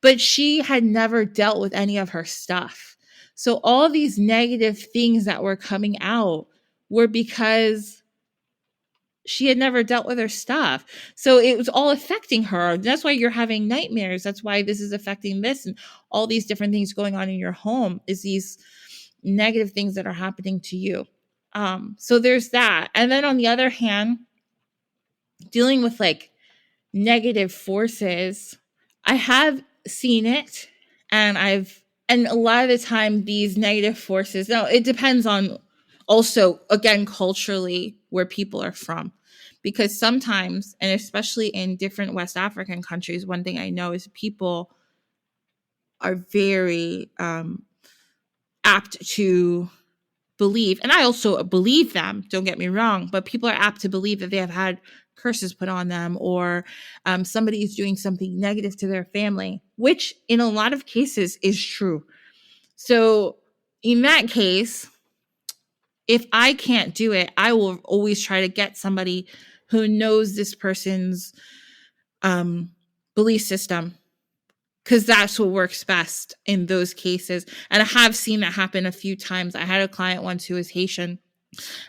Speaker 4: But she had never dealt with any of her stuff. So all these negative things that were coming out were because she had never dealt with her stuff. So it was all affecting her. That's why you're having nightmares. That's why this is affecting this, and all these different things going on in your home is these negative things that are happening to you. So there's that. And then on the other hand, dealing with like negative forces, I have seen it, and a lot of the time these negative forces, now it depends on also, again, culturally where people are from, because sometimes, and especially in different West African countries, one thing I know is people are very apt to believe, and I also believe them, don't get me wrong, but people are apt to believe that they have had curses put on them, or somebody is doing something negative to their family, which in a lot of cases is true. So in that case, if I can't do it, I will always try to get somebody who knows this person's belief system, because that's what works best in those cases. And I have seen that happen a few times. I had a client once who was Haitian,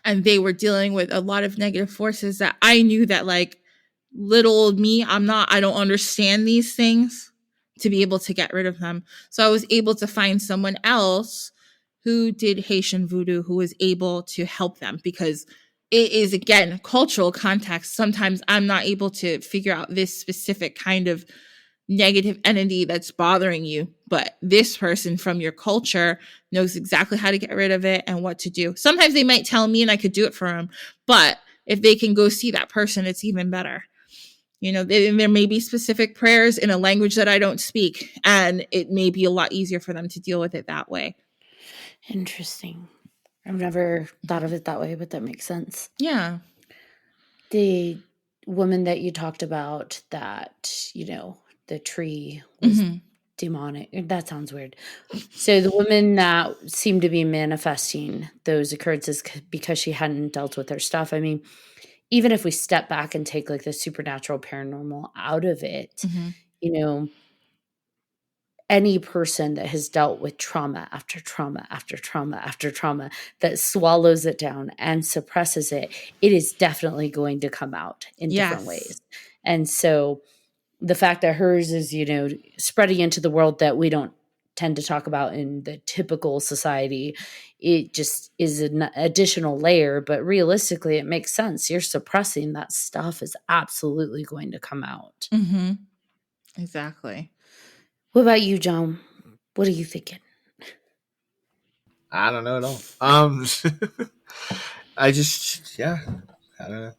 Speaker 4: and they were dealing with a lot of negative forces that I knew that, like, little old me, I don't understand these things to be able to get rid of them. So I was able to find someone else who did Haitian voodoo who was able to help them, because it is, again, cultural context. Sometimes I'm not able to figure out this specific kind of negative entity that's bothering you, but this person from your culture knows exactly how to get rid of it and what to do. Sometimes they might tell me and I could do it for them, but if they can go see that person, it's even better. You know, there may be specific prayers in a language that I don't speak, and it may be a lot easier for them to deal with it that way.
Speaker 2: Interesting. I've never thought of it that way, but that makes sense.
Speaker 4: Yeah.
Speaker 2: The woman that you talked about that, the tree was demonic. That sounds weird. So the woman that seemed to be manifesting those occurrences because she hadn't dealt with her stuff. I mean, even if we step back and take like the supernatural paranormal out of it, any person that has dealt with trauma after trauma after trauma after trauma that swallows it down and suppresses it, it is definitely going to come out in different ways. And so the fact that hers is, spreading into the world that we don't tend to talk about in the typical society, it just is an additional layer. But realistically, it makes sense. You're suppressing that stuff is absolutely going to come out.
Speaker 4: Mm-hmm. Exactly.
Speaker 2: What about you, John? What are you thinking?
Speaker 3: I don't know at all. I don't know.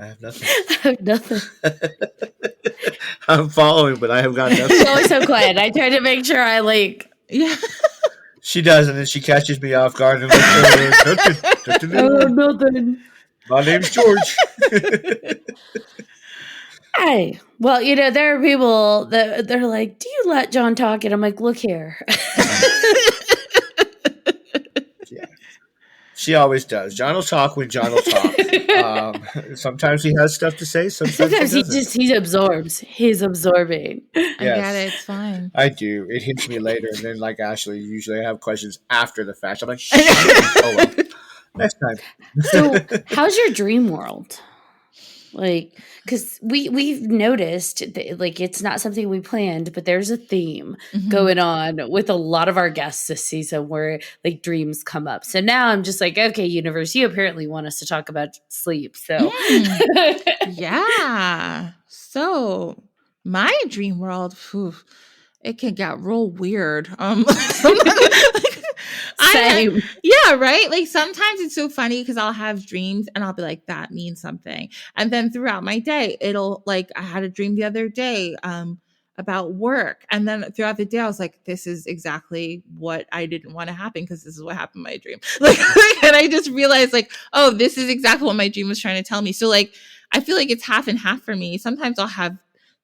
Speaker 3: I have nothing.
Speaker 2: I have nothing.
Speaker 3: I'm following, but I have got nothing.
Speaker 2: She's always so quiet. I try to make sure
Speaker 4: yeah.
Speaker 3: She does, and then she catches me off guard and like,
Speaker 2: nothing.
Speaker 3: My name's George.
Speaker 2: Hey, well, there are people that they're like, "Do you let John talk?" And I'm like, "Look here."
Speaker 3: Yeah, she always does. John will talk when John will talk. Sometimes he has stuff to say. Sometimes
Speaker 2: he absorbs. He's absorbing.
Speaker 4: Yes. I get it. It's fine.
Speaker 3: I do. It hits me later, and then like Ashley, usually I have questions after the fact. I'm like, oh well. Next time.
Speaker 2: So, how's your dream world? Like, because we've noticed that, like, it's not something we planned, but there's a theme going on with a lot of our guests this season where like dreams come up. So now I'm just like, okay, universe, you apparently want us to talk about sleep. So
Speaker 4: yeah. So my dream world, it can get real weird.
Speaker 2: Same.
Speaker 4: Yeah, right? Like sometimes it's so funny because I'll have dreams and I'll be like, that means something. And then throughout my day, it'll like, I had a dream the other day about work. And then throughout the day, I was like, this is exactly what I didn't want to happen because this is what happened in my dream. Like, and I just realized like, oh, this is exactly what my dream was trying to tell me. So like, I feel like it's half and half for me. Sometimes I'll have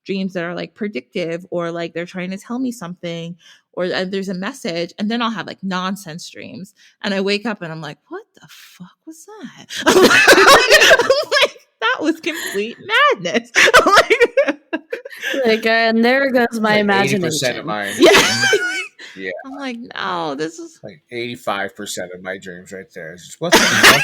Speaker 4: dreams that are like predictive or like they're trying to tell me something or there's a message, and then I'll have like nonsense dreams and I wake up and I'm like, what the fuck was that? I'm like, that was complete madness.
Speaker 2: And there goes my imagination.
Speaker 3: 80% of mine.
Speaker 4: Yeah.
Speaker 3: Yeah.
Speaker 4: I'm like, no, this is
Speaker 3: like 85% of my dreams right there. It's just, what the fuck?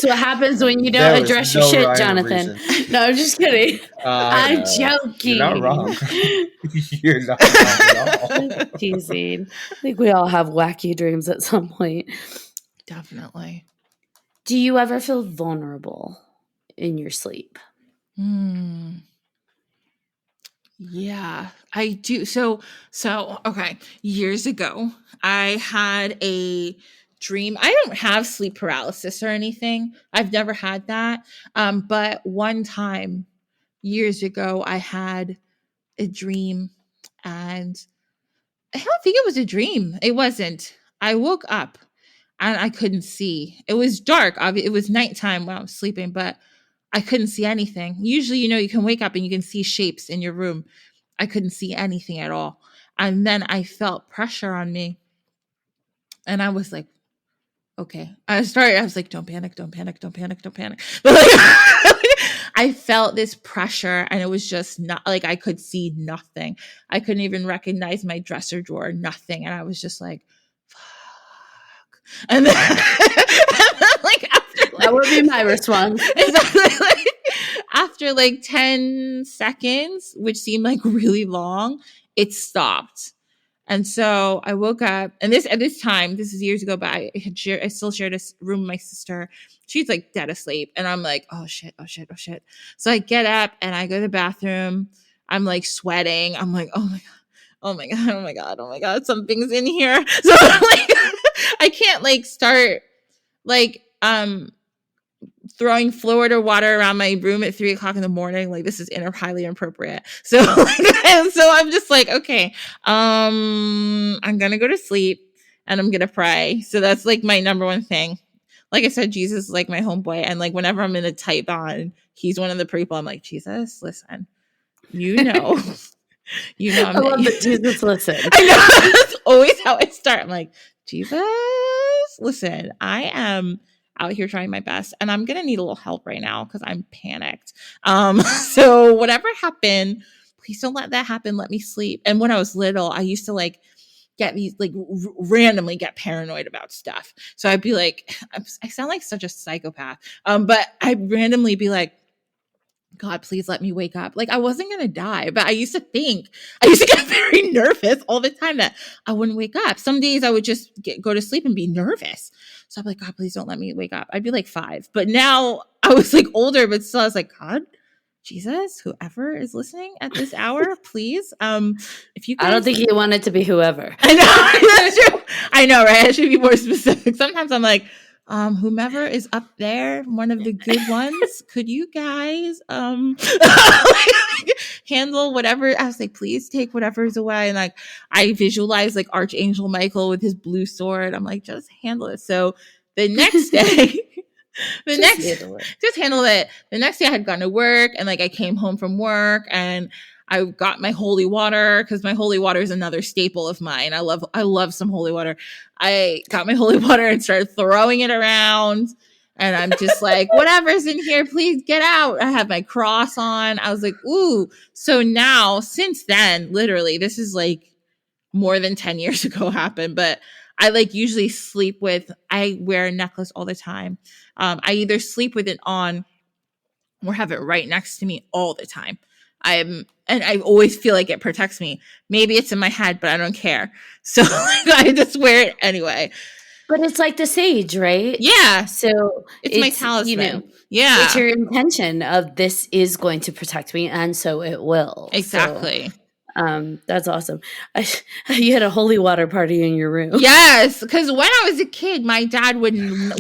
Speaker 2: So what happens when you don't address your shit, Jonathan? No, I'm just kidding. I'm joking.
Speaker 3: You're not wrong. You're not wrong at all.
Speaker 2: Teasing. I think we all have wacky dreams at some point.
Speaker 4: Definitely.
Speaker 2: Do you ever feel vulnerable in your sleep?
Speaker 4: Yeah, I do. So okay. Years ago, I had a dream. I don't have sleep paralysis or anything. I've never had that. But one time years ago, I had a dream, and I don't think it was a dream. It wasn't. I woke up and I couldn't see. It was dark. It was nighttime when I was sleeping, but I couldn't see anything. Usually, you can wake up and you can see shapes in your room. I couldn't see anything at all. And then I felt pressure on me. And I was like, okay. I was like, don't panic, don't panic, don't panic, don't panic. But like, I felt this pressure, and it was just not like I could see nothing. I couldn't even recognize my dresser drawer, nothing. And I was just like, fuck. And then, like,
Speaker 2: that would be my response.
Speaker 4: Exactly. After like 10 seconds, which seemed like really long, it stopped. And so I woke up, and this is years ago, but I still shared a room with my sister. She's like dead asleep, and I'm like, oh shit, oh shit, oh shit. So I get up and I go to the bathroom. I'm like sweating. I'm like, oh my god, oh my god, oh my god, oh my god, something's in here. So like, I can't like start like throwing Florida water around my room at 3:00 in the morning. Like, this is highly inappropriate. So, and so I'm just like, okay, I'm going to go to sleep and I'm going to pray. So that's like my number one thing. Like I said, Jesus is like my homeboy. And like, whenever I'm in a tight bond, he's one of the people I'm like, Jesus, listen, I love
Speaker 2: that Jesus, listen.
Speaker 4: I know. That's always how I start. I'm like, Jesus, listen, I am out here trying my best, and I'm gonna need a little help right now because I'm panicked. So whatever happened, please don't let that happen. Let me sleep. And when I was little, I used to like get these like randomly get paranoid about stuff. So I'd be like, I sound like such a psychopath. But I'd randomly be like, God, please let me wake up. Like, I wasn't going to die, but I used to get very nervous all the time that I wouldn't wake up. Some days I would just go to sleep and be nervous. So I'm like, God, please don't let me wake up. I'd be like 5. But now I was like older, but still I was like, God, Jesus, whoever is listening at this hour, please. If you guys,
Speaker 2: I don't think you want it to be whoever.
Speaker 4: I know. That's true. I know, right? I should be more specific. Sometimes I'm like, whomever is up there, one of the good ones, could you guys handle whatever? I was like, please take whatever's away. And like, I visualize like Archangel Michael with his blue sword. I'm like, just handle it. So the next day, just handle it. The next day I had gone to work, and like I came home from work and I got my holy water, because my holy water is another staple of mine. I love some holy water. I got my holy water and started throwing it around, and I'm just like, whatever's in here, please get out. I have my cross on. I was like, ooh. So now, since then, literally, this is like more than 10 years ago happened, but I like usually I wear a necklace all the time. I either sleep with it on or have it right next to me all the time. And I always feel like it protects me. Maybe it's in my head, but I don't care. So I just wear it anyway.
Speaker 2: But it's like the sage, right?
Speaker 4: Yeah.
Speaker 2: So
Speaker 4: it's my talisman. Yeah.
Speaker 2: It's your intention of this is going to protect me, and so it will.
Speaker 4: Exactly.
Speaker 2: So, that's awesome. You had a holy water party in your room.
Speaker 4: Yes, because when I was a kid,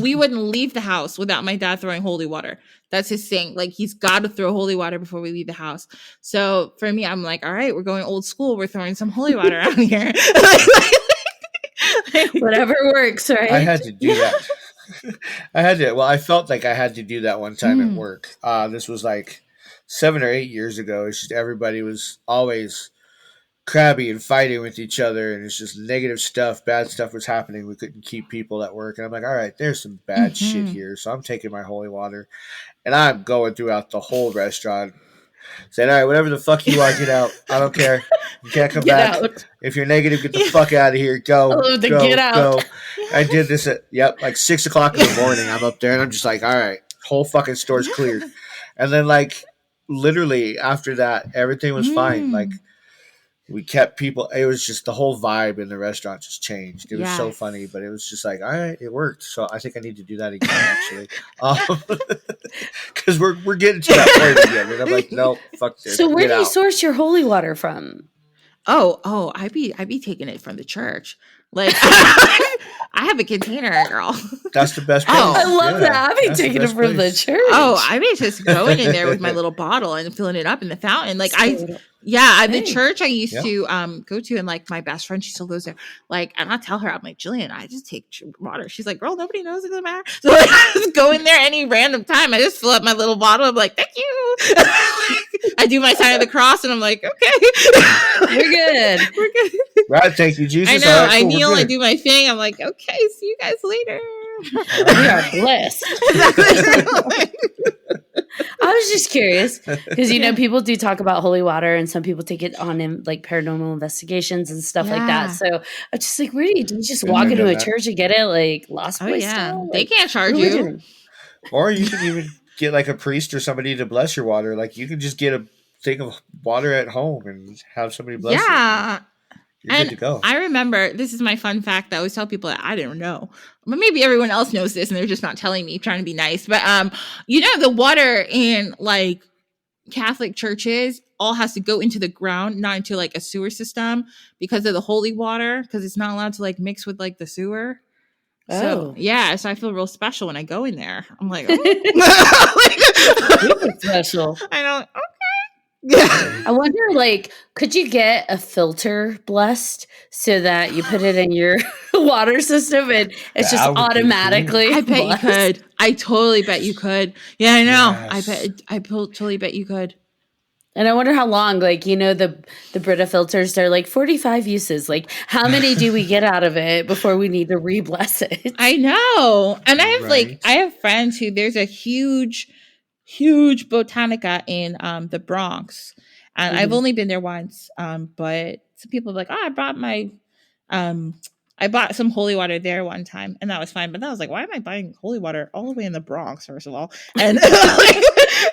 Speaker 4: we wouldn't leave the house without my dad throwing holy water. That's his thing. Like, he's got to throw holy water before we leave the house. So for me, I'm like, all right, we're going old school. We're throwing some holy water out here.
Speaker 2: Whatever works, right?
Speaker 3: I had to do that. I felt like I had to do that one time at work. This was like 7 or 8 years ago. It's just everybody was always crabby and fighting with each other, and it's just negative stuff, bad stuff was happening. We couldn't keep people at work, and I'm like, all right, there's some bad shit here. So I'm taking my holy water, and I'm going throughout the whole restaurant, saying, all right, whatever the fuck you are, get out. I don't care. You can't come back. Out. If you're negative, get the fuck out of here. Go.
Speaker 2: Get out.
Speaker 3: Go. I did this at like 6 o'clock in the morning. I'm up there, and I'm just like, all right, whole fucking store's cleared. And then like literally after that, everything was fine. Like, we kept people. It was just the whole vibe in the restaurant just changed. It was so funny, but it was just like, all right, it worked. So I think I need to do that again, actually, because we're getting to that point again. And I'm like, no, fuck this.
Speaker 2: So where do you source your holy water from?
Speaker 4: Oh, I be taking it from the church. Like, I have a container, girl.
Speaker 3: That's the best place.
Speaker 4: Oh,
Speaker 2: I love
Speaker 3: Yeah,
Speaker 2: that. I've been
Speaker 3: that's the
Speaker 2: taking it
Speaker 3: best
Speaker 2: from the
Speaker 3: place.
Speaker 2: church.
Speaker 4: Oh, I mean, just going in there with my little bottle and filling it up in the fountain. Like the
Speaker 2: Hey.
Speaker 4: church I used
Speaker 3: Yep.
Speaker 4: to go to, and like my best friend, she still goes there. Like, and I tell her, I'm like, Jillian, I just take water. She's like, girl, nobody knows, it doesn't matter. So like, I just go in there any random time. I just fill up my little bottle. I'm like, thank you. I do my sign of the cross, and I'm like, okay,
Speaker 2: We're good.
Speaker 4: we're good.
Speaker 3: Right, thank you, Jesus.
Speaker 4: I know.
Speaker 3: All right,
Speaker 4: I
Speaker 3: cool, we're
Speaker 4: kneel. I
Speaker 3: good.
Speaker 4: do my thing. I'm like, okay, see you guys later.
Speaker 2: We are blessed. I was just curious because people do talk about holy water, and some people take it on in like paranormal investigations and stuff like that.
Speaker 4: Yeah.
Speaker 2: So I'm just like, where do you just
Speaker 3: I've
Speaker 2: walk
Speaker 3: never
Speaker 2: into
Speaker 3: done
Speaker 2: a
Speaker 3: that.
Speaker 2: church and get it like Lost
Speaker 4: Oh
Speaker 2: Boy
Speaker 4: yeah,
Speaker 2: style?
Speaker 4: they
Speaker 2: Like,
Speaker 4: can't charge
Speaker 2: what are we
Speaker 4: you.
Speaker 2: doing?
Speaker 3: Or you can even get like a priest or somebody to bless your water. Like you can just get a thing of water at home and have somebody bless it.
Speaker 4: Yeah.
Speaker 3: You're
Speaker 4: And
Speaker 3: good to go.
Speaker 4: I remember, this is my fun fact that I always tell people that I didn't know. But maybe everyone else knows this and they're just not telling me, trying to be nice. But the water in like Catholic churches all has to go into the ground, not into like a sewer system because of the holy water, because it's not allowed to like mix with like the sewer. So
Speaker 2: Oh.
Speaker 4: yeah, so I feel real special when I go in there. I'm like, oh.
Speaker 2: Super special.
Speaker 4: I don't.
Speaker 2: I wonder, like, could you get a filter blessed so that you put it in your water system and it's just
Speaker 3: That would be
Speaker 2: automatically
Speaker 4: I bet you
Speaker 2: blessed?
Speaker 4: could. I totally bet you could. Yeah, I know.
Speaker 3: Yes.
Speaker 4: Totally bet you could.
Speaker 2: And I wonder how long, like, the Brita filters, they're like 45 uses. Like, how many do we get out of it before we need to re-bless it?
Speaker 4: I know. And I have
Speaker 3: Right.
Speaker 4: I have friends who, there's a huge botanica in the Bronx. And I've
Speaker 2: Mhm.
Speaker 4: only been there once. But some people are like, I bought some holy water there one time, and that was fine. But then I was like, why am I buying holy water all the way in the Bronx, first of all? And like,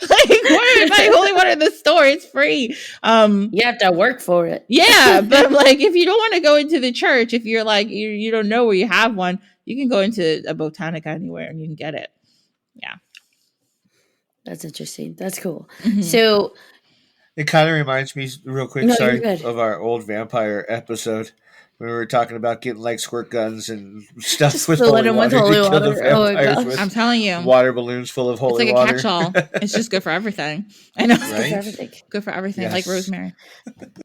Speaker 4: why am I buying holy water in the store? It's free.
Speaker 2: You have to work for it.
Speaker 4: Yeah, but I'm like, if you don't want to go into the church, if you're like, you don't know where you have one, you can go into a botanica anywhere and you can get it. Yeah.
Speaker 2: That's interesting. That's cool.
Speaker 4: Mhm.
Speaker 2: So,
Speaker 3: It kind of reminds me, real quick,
Speaker 2: No,
Speaker 3: sorry,
Speaker 2: you're good.
Speaker 3: of our old vampire episode when we were talking about getting like squirt guns and stuff
Speaker 2: Just
Speaker 3: with
Speaker 2: filling
Speaker 3: holy
Speaker 2: them
Speaker 3: water
Speaker 2: with
Speaker 3: to
Speaker 2: holy
Speaker 3: kill the
Speaker 2: water. Oh my
Speaker 3: vampires
Speaker 2: gosh.
Speaker 3: with
Speaker 4: I'm telling you,
Speaker 3: water balloons full of
Speaker 4: it's
Speaker 3: holy
Speaker 4: like a
Speaker 3: water.
Speaker 4: catch-all. It's just good for everything. I know.
Speaker 2: Good for
Speaker 3: Right?
Speaker 2: everything.
Speaker 4: Good for everything, like
Speaker 3: Yes.
Speaker 4: rosemary.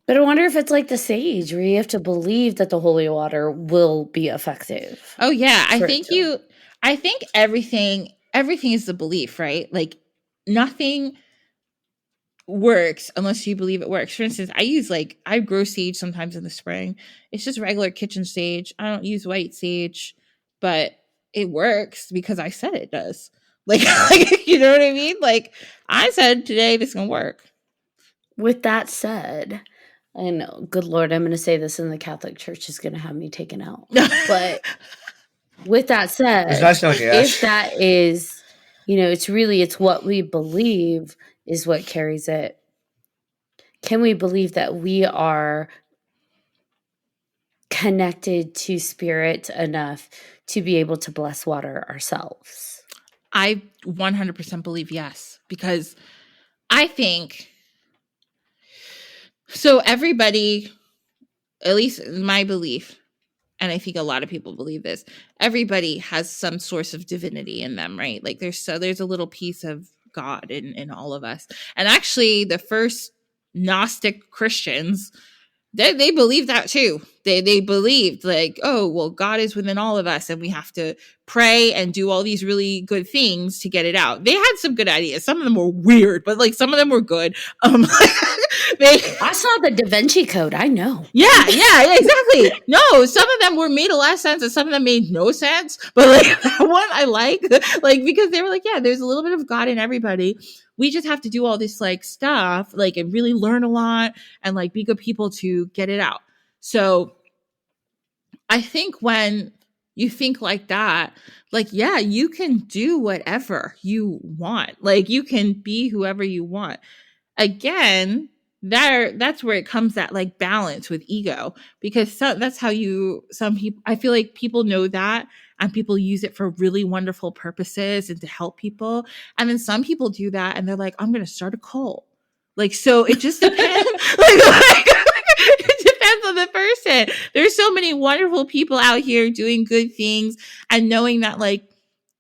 Speaker 2: But I wonder if it's like the sage, where you have to believe that the holy water will be effective.
Speaker 4: Oh yeah, I
Speaker 2: For
Speaker 4: think
Speaker 2: sure.
Speaker 4: everything is the belief, right? Like nothing works unless you believe it works. For instance, I grow sage sometimes in the spring. It's just regular kitchen sage. I don't use white sage, but it works because I said it does. Like, you know what I mean? Like I said today this is gonna work.
Speaker 2: With that said, I know, good Lord, I'm going to say this and the Catholic Church is going to have me taken out. But with that said,
Speaker 3: It's nice knowing you,
Speaker 2: if
Speaker 3: Ash.
Speaker 2: that is, it's what we believe is what carries it. Can we believe that we are connected to spirit enough to be able to bless water ourselves?
Speaker 4: I 100% believe yes, because I think so. Everybody, at least in my belief, and I think a lot of people believe this, everybody has some source of divinity in them, right? Like there's a little piece of God in all of us. And actually the first Gnostic Christians, they believed that too. They believed like, oh, well, God is within all of us and we have to pray and do all these really good things to get it out. They had some good ideas. Some of them were weird, but like some of them were good.
Speaker 2: I saw the Da Vinci Code. I know.
Speaker 4: Yeah, exactly. No, some of them made a lot of sense and some of them made no sense. But like that one I like because they were like, yeah, there's a little bit of God in everybody. We just have to do all this like stuff, like, and really learn a lot and like be good people to get it out. So I think when you think like that, like, yeah, you can do whatever you want. Like you can be whoever you want. Again, that's where it comes, that like balance with ego, because that's how some people, I feel like people know that and people use it for really wonderful purposes and to help people. And then some people do that and they're like, I'm going to start a cult. Like, so it just depends. like, it depends on the person. it. There's so many wonderful people out here doing good things, and knowing that, like,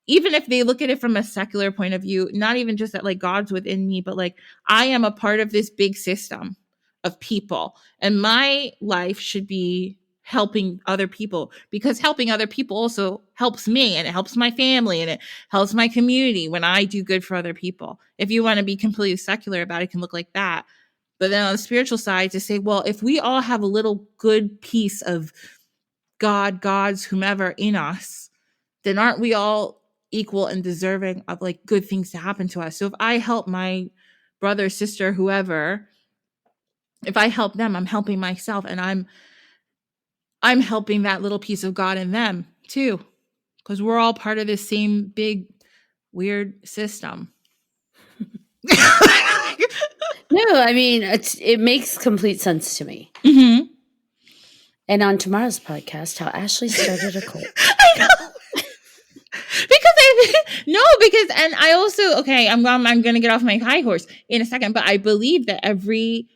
Speaker 4: even if they look at it from a secular point of view, not even just that like God's within me, but like I am a part of this big system of people, and my life should be helping other people, because helping other people also helps me, and it helps my family, and it helps my community when I do good for other people. If you want to be completely secular about it, it can look like that. But then on the spiritual side, to say, well, if we all have a little good piece of God, God's, whomever in us, then aren't we all equal and deserving of like good things to happen to us? So if I help my brother, sister, whoever, if I help them, I'm helping myself, and I'm helping that little piece of God in them too, because we're all part of this same big weird system.
Speaker 2: No, I mean, it makes complete sense to me.
Speaker 4: Mm-hmm.
Speaker 2: And on tomorrow's podcast, how Ashley started a cult.
Speaker 4: I know. And I also, okay, I'm going to get off my high horse in a second, but I believe that every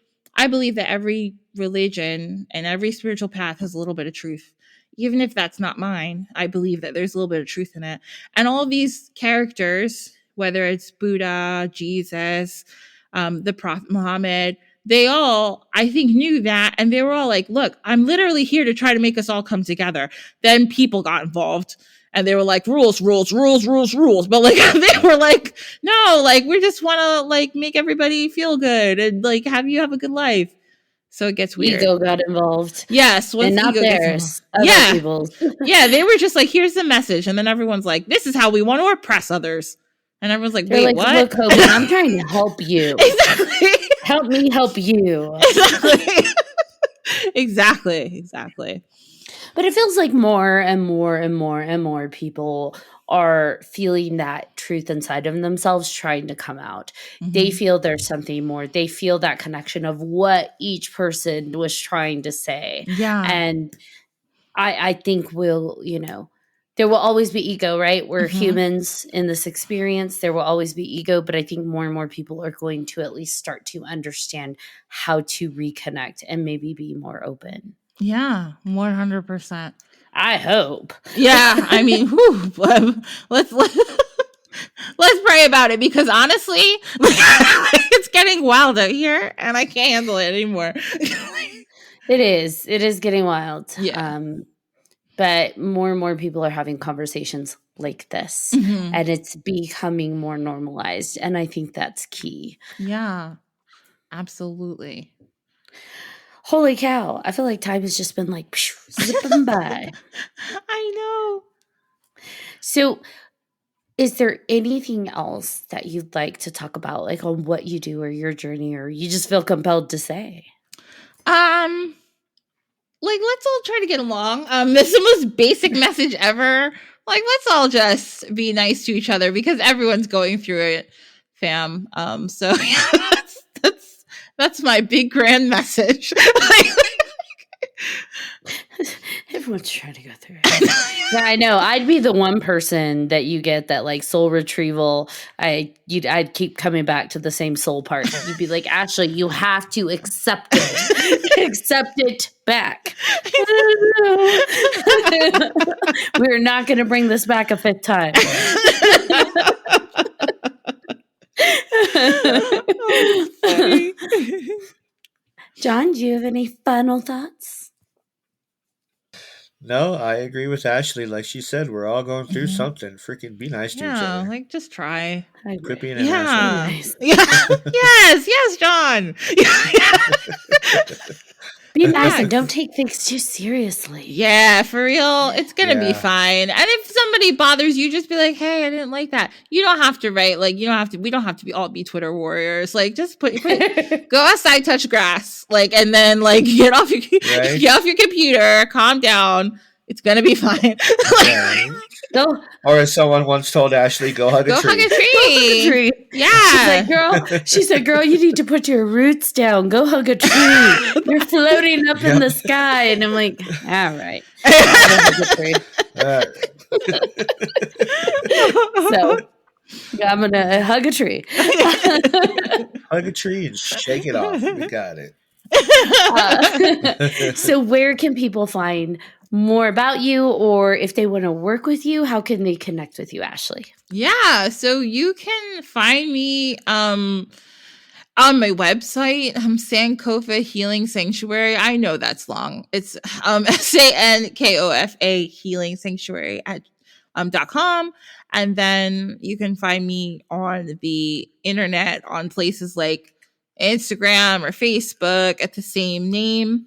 Speaker 4: religion and every spiritual path has a little bit of truth. Even if that's not mine, I believe that there's a little bit of truth in it. And all of these characters, whether it's Buddha, Jesus, the Prophet Muhammad, they all, I think, knew that. And they were all like, look, I'm literally here to try to make us all come together. Then people got involved. And they were like, rules. But like, they were like, no, like, we just want to like make everybody feel good and like have a good life. So it gets weird.
Speaker 2: Ego got involved.
Speaker 4: Yes.
Speaker 2: And not theirs.
Speaker 4: Yeah.
Speaker 2: People's.
Speaker 4: Yeah. They were just like, here's the message. And then everyone's like, this is how we want to oppress others. And everyone's like, wait, what?
Speaker 2: Look, Hogan, I'm trying to help you.
Speaker 4: Exactly.
Speaker 2: Help me help you.
Speaker 4: Exactly.
Speaker 2: But it feels like more and more people are feeling that truth inside of themselves trying to come out. Mm-hmm. They feel there's something more. They feel that connection of what each person was trying to say.
Speaker 4: Yeah.
Speaker 2: And I think there will always be ego, right? We're humans in this experience. There will always be ego, but I think more and more people are going to at least start to understand how to reconnect and maybe be more open.
Speaker 4: Yeah, 100%.
Speaker 2: I hope.
Speaker 4: Yeah, I mean, let's pray about it, because honestly, it's getting wild out here, and I can't handle it anymore.
Speaker 2: It is getting wild.
Speaker 4: Yeah.
Speaker 2: But more and more people are having conversations like this, and it's becoming more normalized, and I think that's key.
Speaker 4: Yeah, absolutely.
Speaker 2: Holy cow. I feel like time has just been like zipping by.
Speaker 4: I know. So
Speaker 2: is there anything else that you'd like to talk about, like on what you do or your journey, or you just feel compelled to say?
Speaker 4: Like, let's all try to get along. This is the most basic message ever. Like, let's all just be nice to each other, because everyone's going through it, fam. So yeah, that's my big grand message.
Speaker 2: Everyone's trying to go through it. Yeah, I know. I'd be the one person that you get that like soul retrieval. I'd keep coming back to the same soul part. You'd be like, Ashley, you have to accept it. Accept it back. We're not going to bring this back a fifth time. Oh, John, do you have any final thoughts?
Speaker 3: No, I agree with Ashley. Like she said, we're all going through something. Freaking be nice to each other.
Speaker 4: Like just try.
Speaker 3: Quit being an asshole.
Speaker 4: Nice. Yes, John.
Speaker 2: Be nice and don't take things too seriously.
Speaker 4: Yeah, for real. It's going to be fine. And if somebody bothers you, just be like, hey, I didn't like that. You don't have to write. Like, we don't have to be Twitter warriors. Like, just go outside, touch grass. Like, and then like get off your computer, calm down. It's going to be fine.
Speaker 2: Go.
Speaker 3: Or as someone once told Ashley, go hug a tree.
Speaker 4: Go hug a tree. Yeah.
Speaker 2: She said, girl, you need to put your roots down. Go hug a tree. You're floating up in the sky. And I'm like, all right. So I'm going to hug a tree.
Speaker 3: Hug a tree and shake it off. We got it.
Speaker 2: So where can people find more about you, or if they want to work with you, how can they connect with you, Ashley?
Speaker 4: Yeah, so you can find me on my website, Sankofa Healing Sanctuary. I know that's long. It's Sankofa Healing Sanctuary at .com. And then you can find me on the internet on places like Instagram or Facebook at the same name.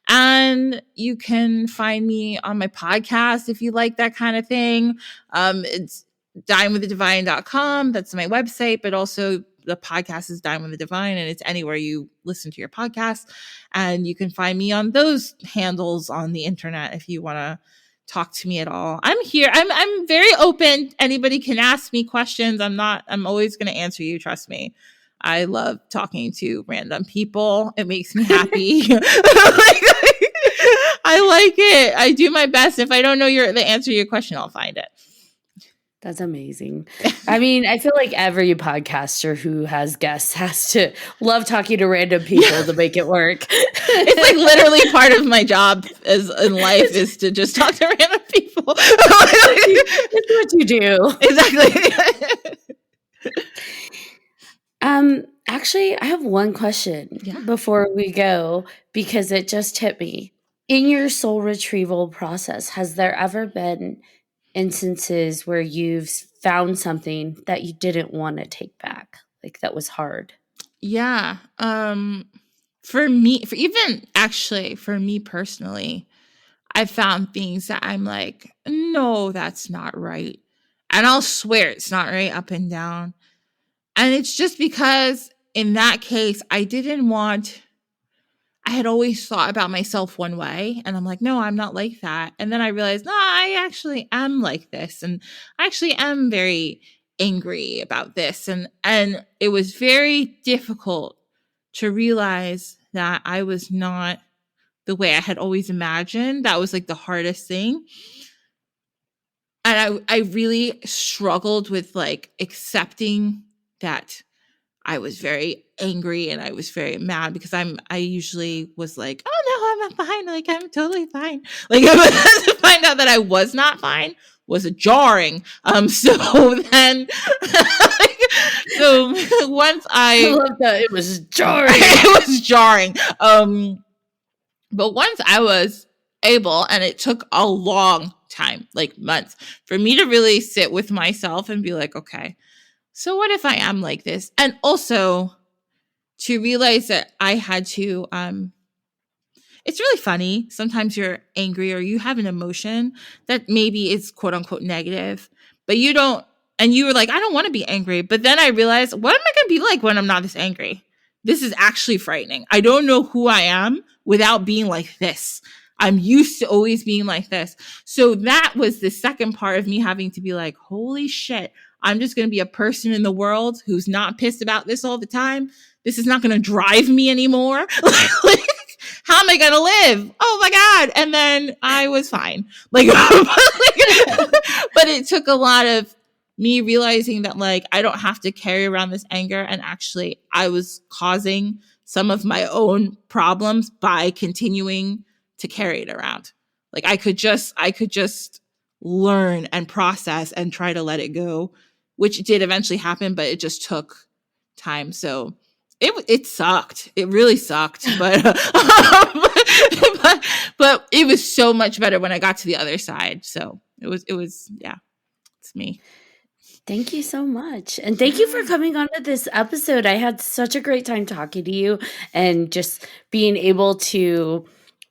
Speaker 4: And you can find me on my podcast if you like that kind of thing. It's dinewiththedivine.com. That's my website, but also the podcast is Dine with the Divine, and it's anywhere you listen to your podcast. And you can find me on those handles on the internet if you want to talk to me at all. I'm here. I'm very open. Anybody can ask me questions. I'm always going to answer you. Trust me. I love talking to random people. It makes me happy. I like it. I do my best. If I don't know the answer to your question, I'll find it.
Speaker 2: That's amazing. I mean, I feel like every podcaster who has guests has to love talking to random people to make it work.
Speaker 4: It's like literally part of my job in life is to just talk to random people.
Speaker 2: It's what you do.
Speaker 4: Exactly.
Speaker 2: Actually, I have one question before we go, because it just hit me. In your soul retrieval process, has there ever been instances where you've found something that you didn't want to take back, like that was hard?
Speaker 4: Yeah. For me personally, I found things that I'm like, no, that's not right. And I'll swear it's not right up and down. And it's just because in that case, I had always thought about myself one way, and I'm like, no, I'm not like that. And then I realized, no, I actually am like this. And I actually am very angry about this. And it was very difficult to realize that I was not the way I had always imagined. That was like the hardest thing. And I really struggled with like accepting that I was very angry and I was very mad, because I usually was like, oh no, I'm not fine. Like, I'm totally fine. Like, to find out that I was not fine was jarring. So then, so once
Speaker 2: I love that it was jarring.
Speaker 4: It was jarring. But once I was able, and it took a long time, like months, for me to really sit with myself and be like, okay, so what if I am like this? And also to realize that I had to, it's really funny. Sometimes you're angry or you have an emotion that maybe is quote unquote negative, but you don't, and you were like, I don't want to be angry. But then I realized, what am I going to be like when I'm not this angry? This is actually frightening. I don't know who I am without being like this. I'm used to always being like this. So that was the second part of me having to be like, holy shit, I'm just going to be a person in the world who's not pissed about this all the time. This is not going to drive me anymore. How am I going to live? Oh my God. And then I was fine. Like, but it took a lot of me realizing that like, I don't have to carry around this anger. And actually I was causing some of my own problems by continuing to carry it around. Like I could just learn and process and try to let it go, which did eventually happen, but it just took time. So it sucked. It really sucked, but but it was so much better when I got to the other side. So it was yeah, it's me.
Speaker 2: Thank you so much. And thank you for coming on to this episode. I had such a great time talking to you and just being able to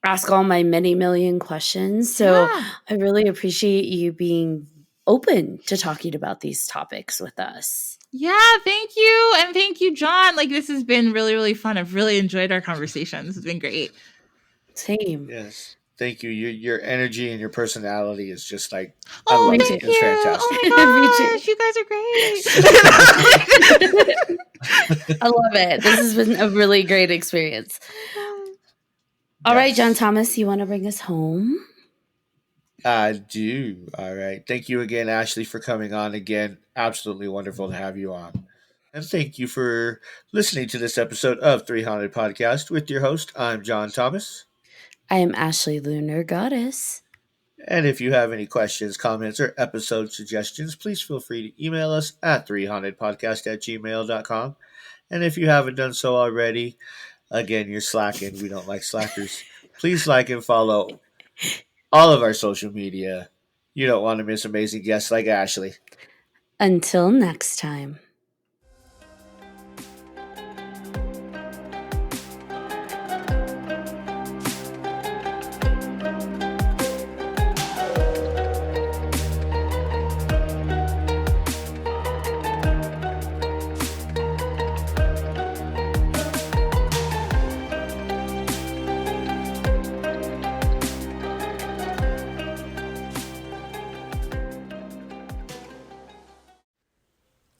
Speaker 2: ask all my many million questions. So I really appreciate you being open to talking about these topics with us.
Speaker 4: Yeah, thank you. And thank you, John. Like, this has been really, really fun. I've really enjoyed our conversation. This has been great.
Speaker 2: Same.
Speaker 3: Yes. Thank you. Your energy and your personality is just like,
Speaker 4: oh,
Speaker 3: I love
Speaker 4: thank
Speaker 3: it.
Speaker 4: you.
Speaker 3: It's fantastic.
Speaker 4: Oh my gosh, you guys are great.
Speaker 2: I love it. This has been a really great experience. All right, John Thomas, you want to bring us home?
Speaker 3: I do. All right. Thank you again, Ashley, for coming on again. Absolutely wonderful to have you on. And thank you for listening to this episode of 3Haunted Podcast with your host. I'm John Thomas.
Speaker 2: I am Ashley Lunar Goddess.
Speaker 3: And if you have any questions, comments, or episode suggestions, please feel free to email us at 3hauntedpodcast@gmail.com. And if you haven't done so already, again, you're slacking. We don't like slackers. Please like and follow all of our social media. You don't want to miss amazing guests like Ashley.
Speaker 2: Until next time.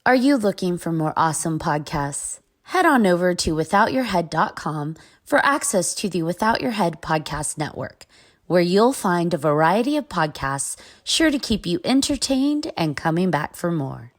Speaker 2: Are you looking for more awesome podcasts? Head on over to withoutyourhead.com for access to the Without Your Head podcast network, where you'll find a variety of podcasts sure to keep you entertained and coming back for more.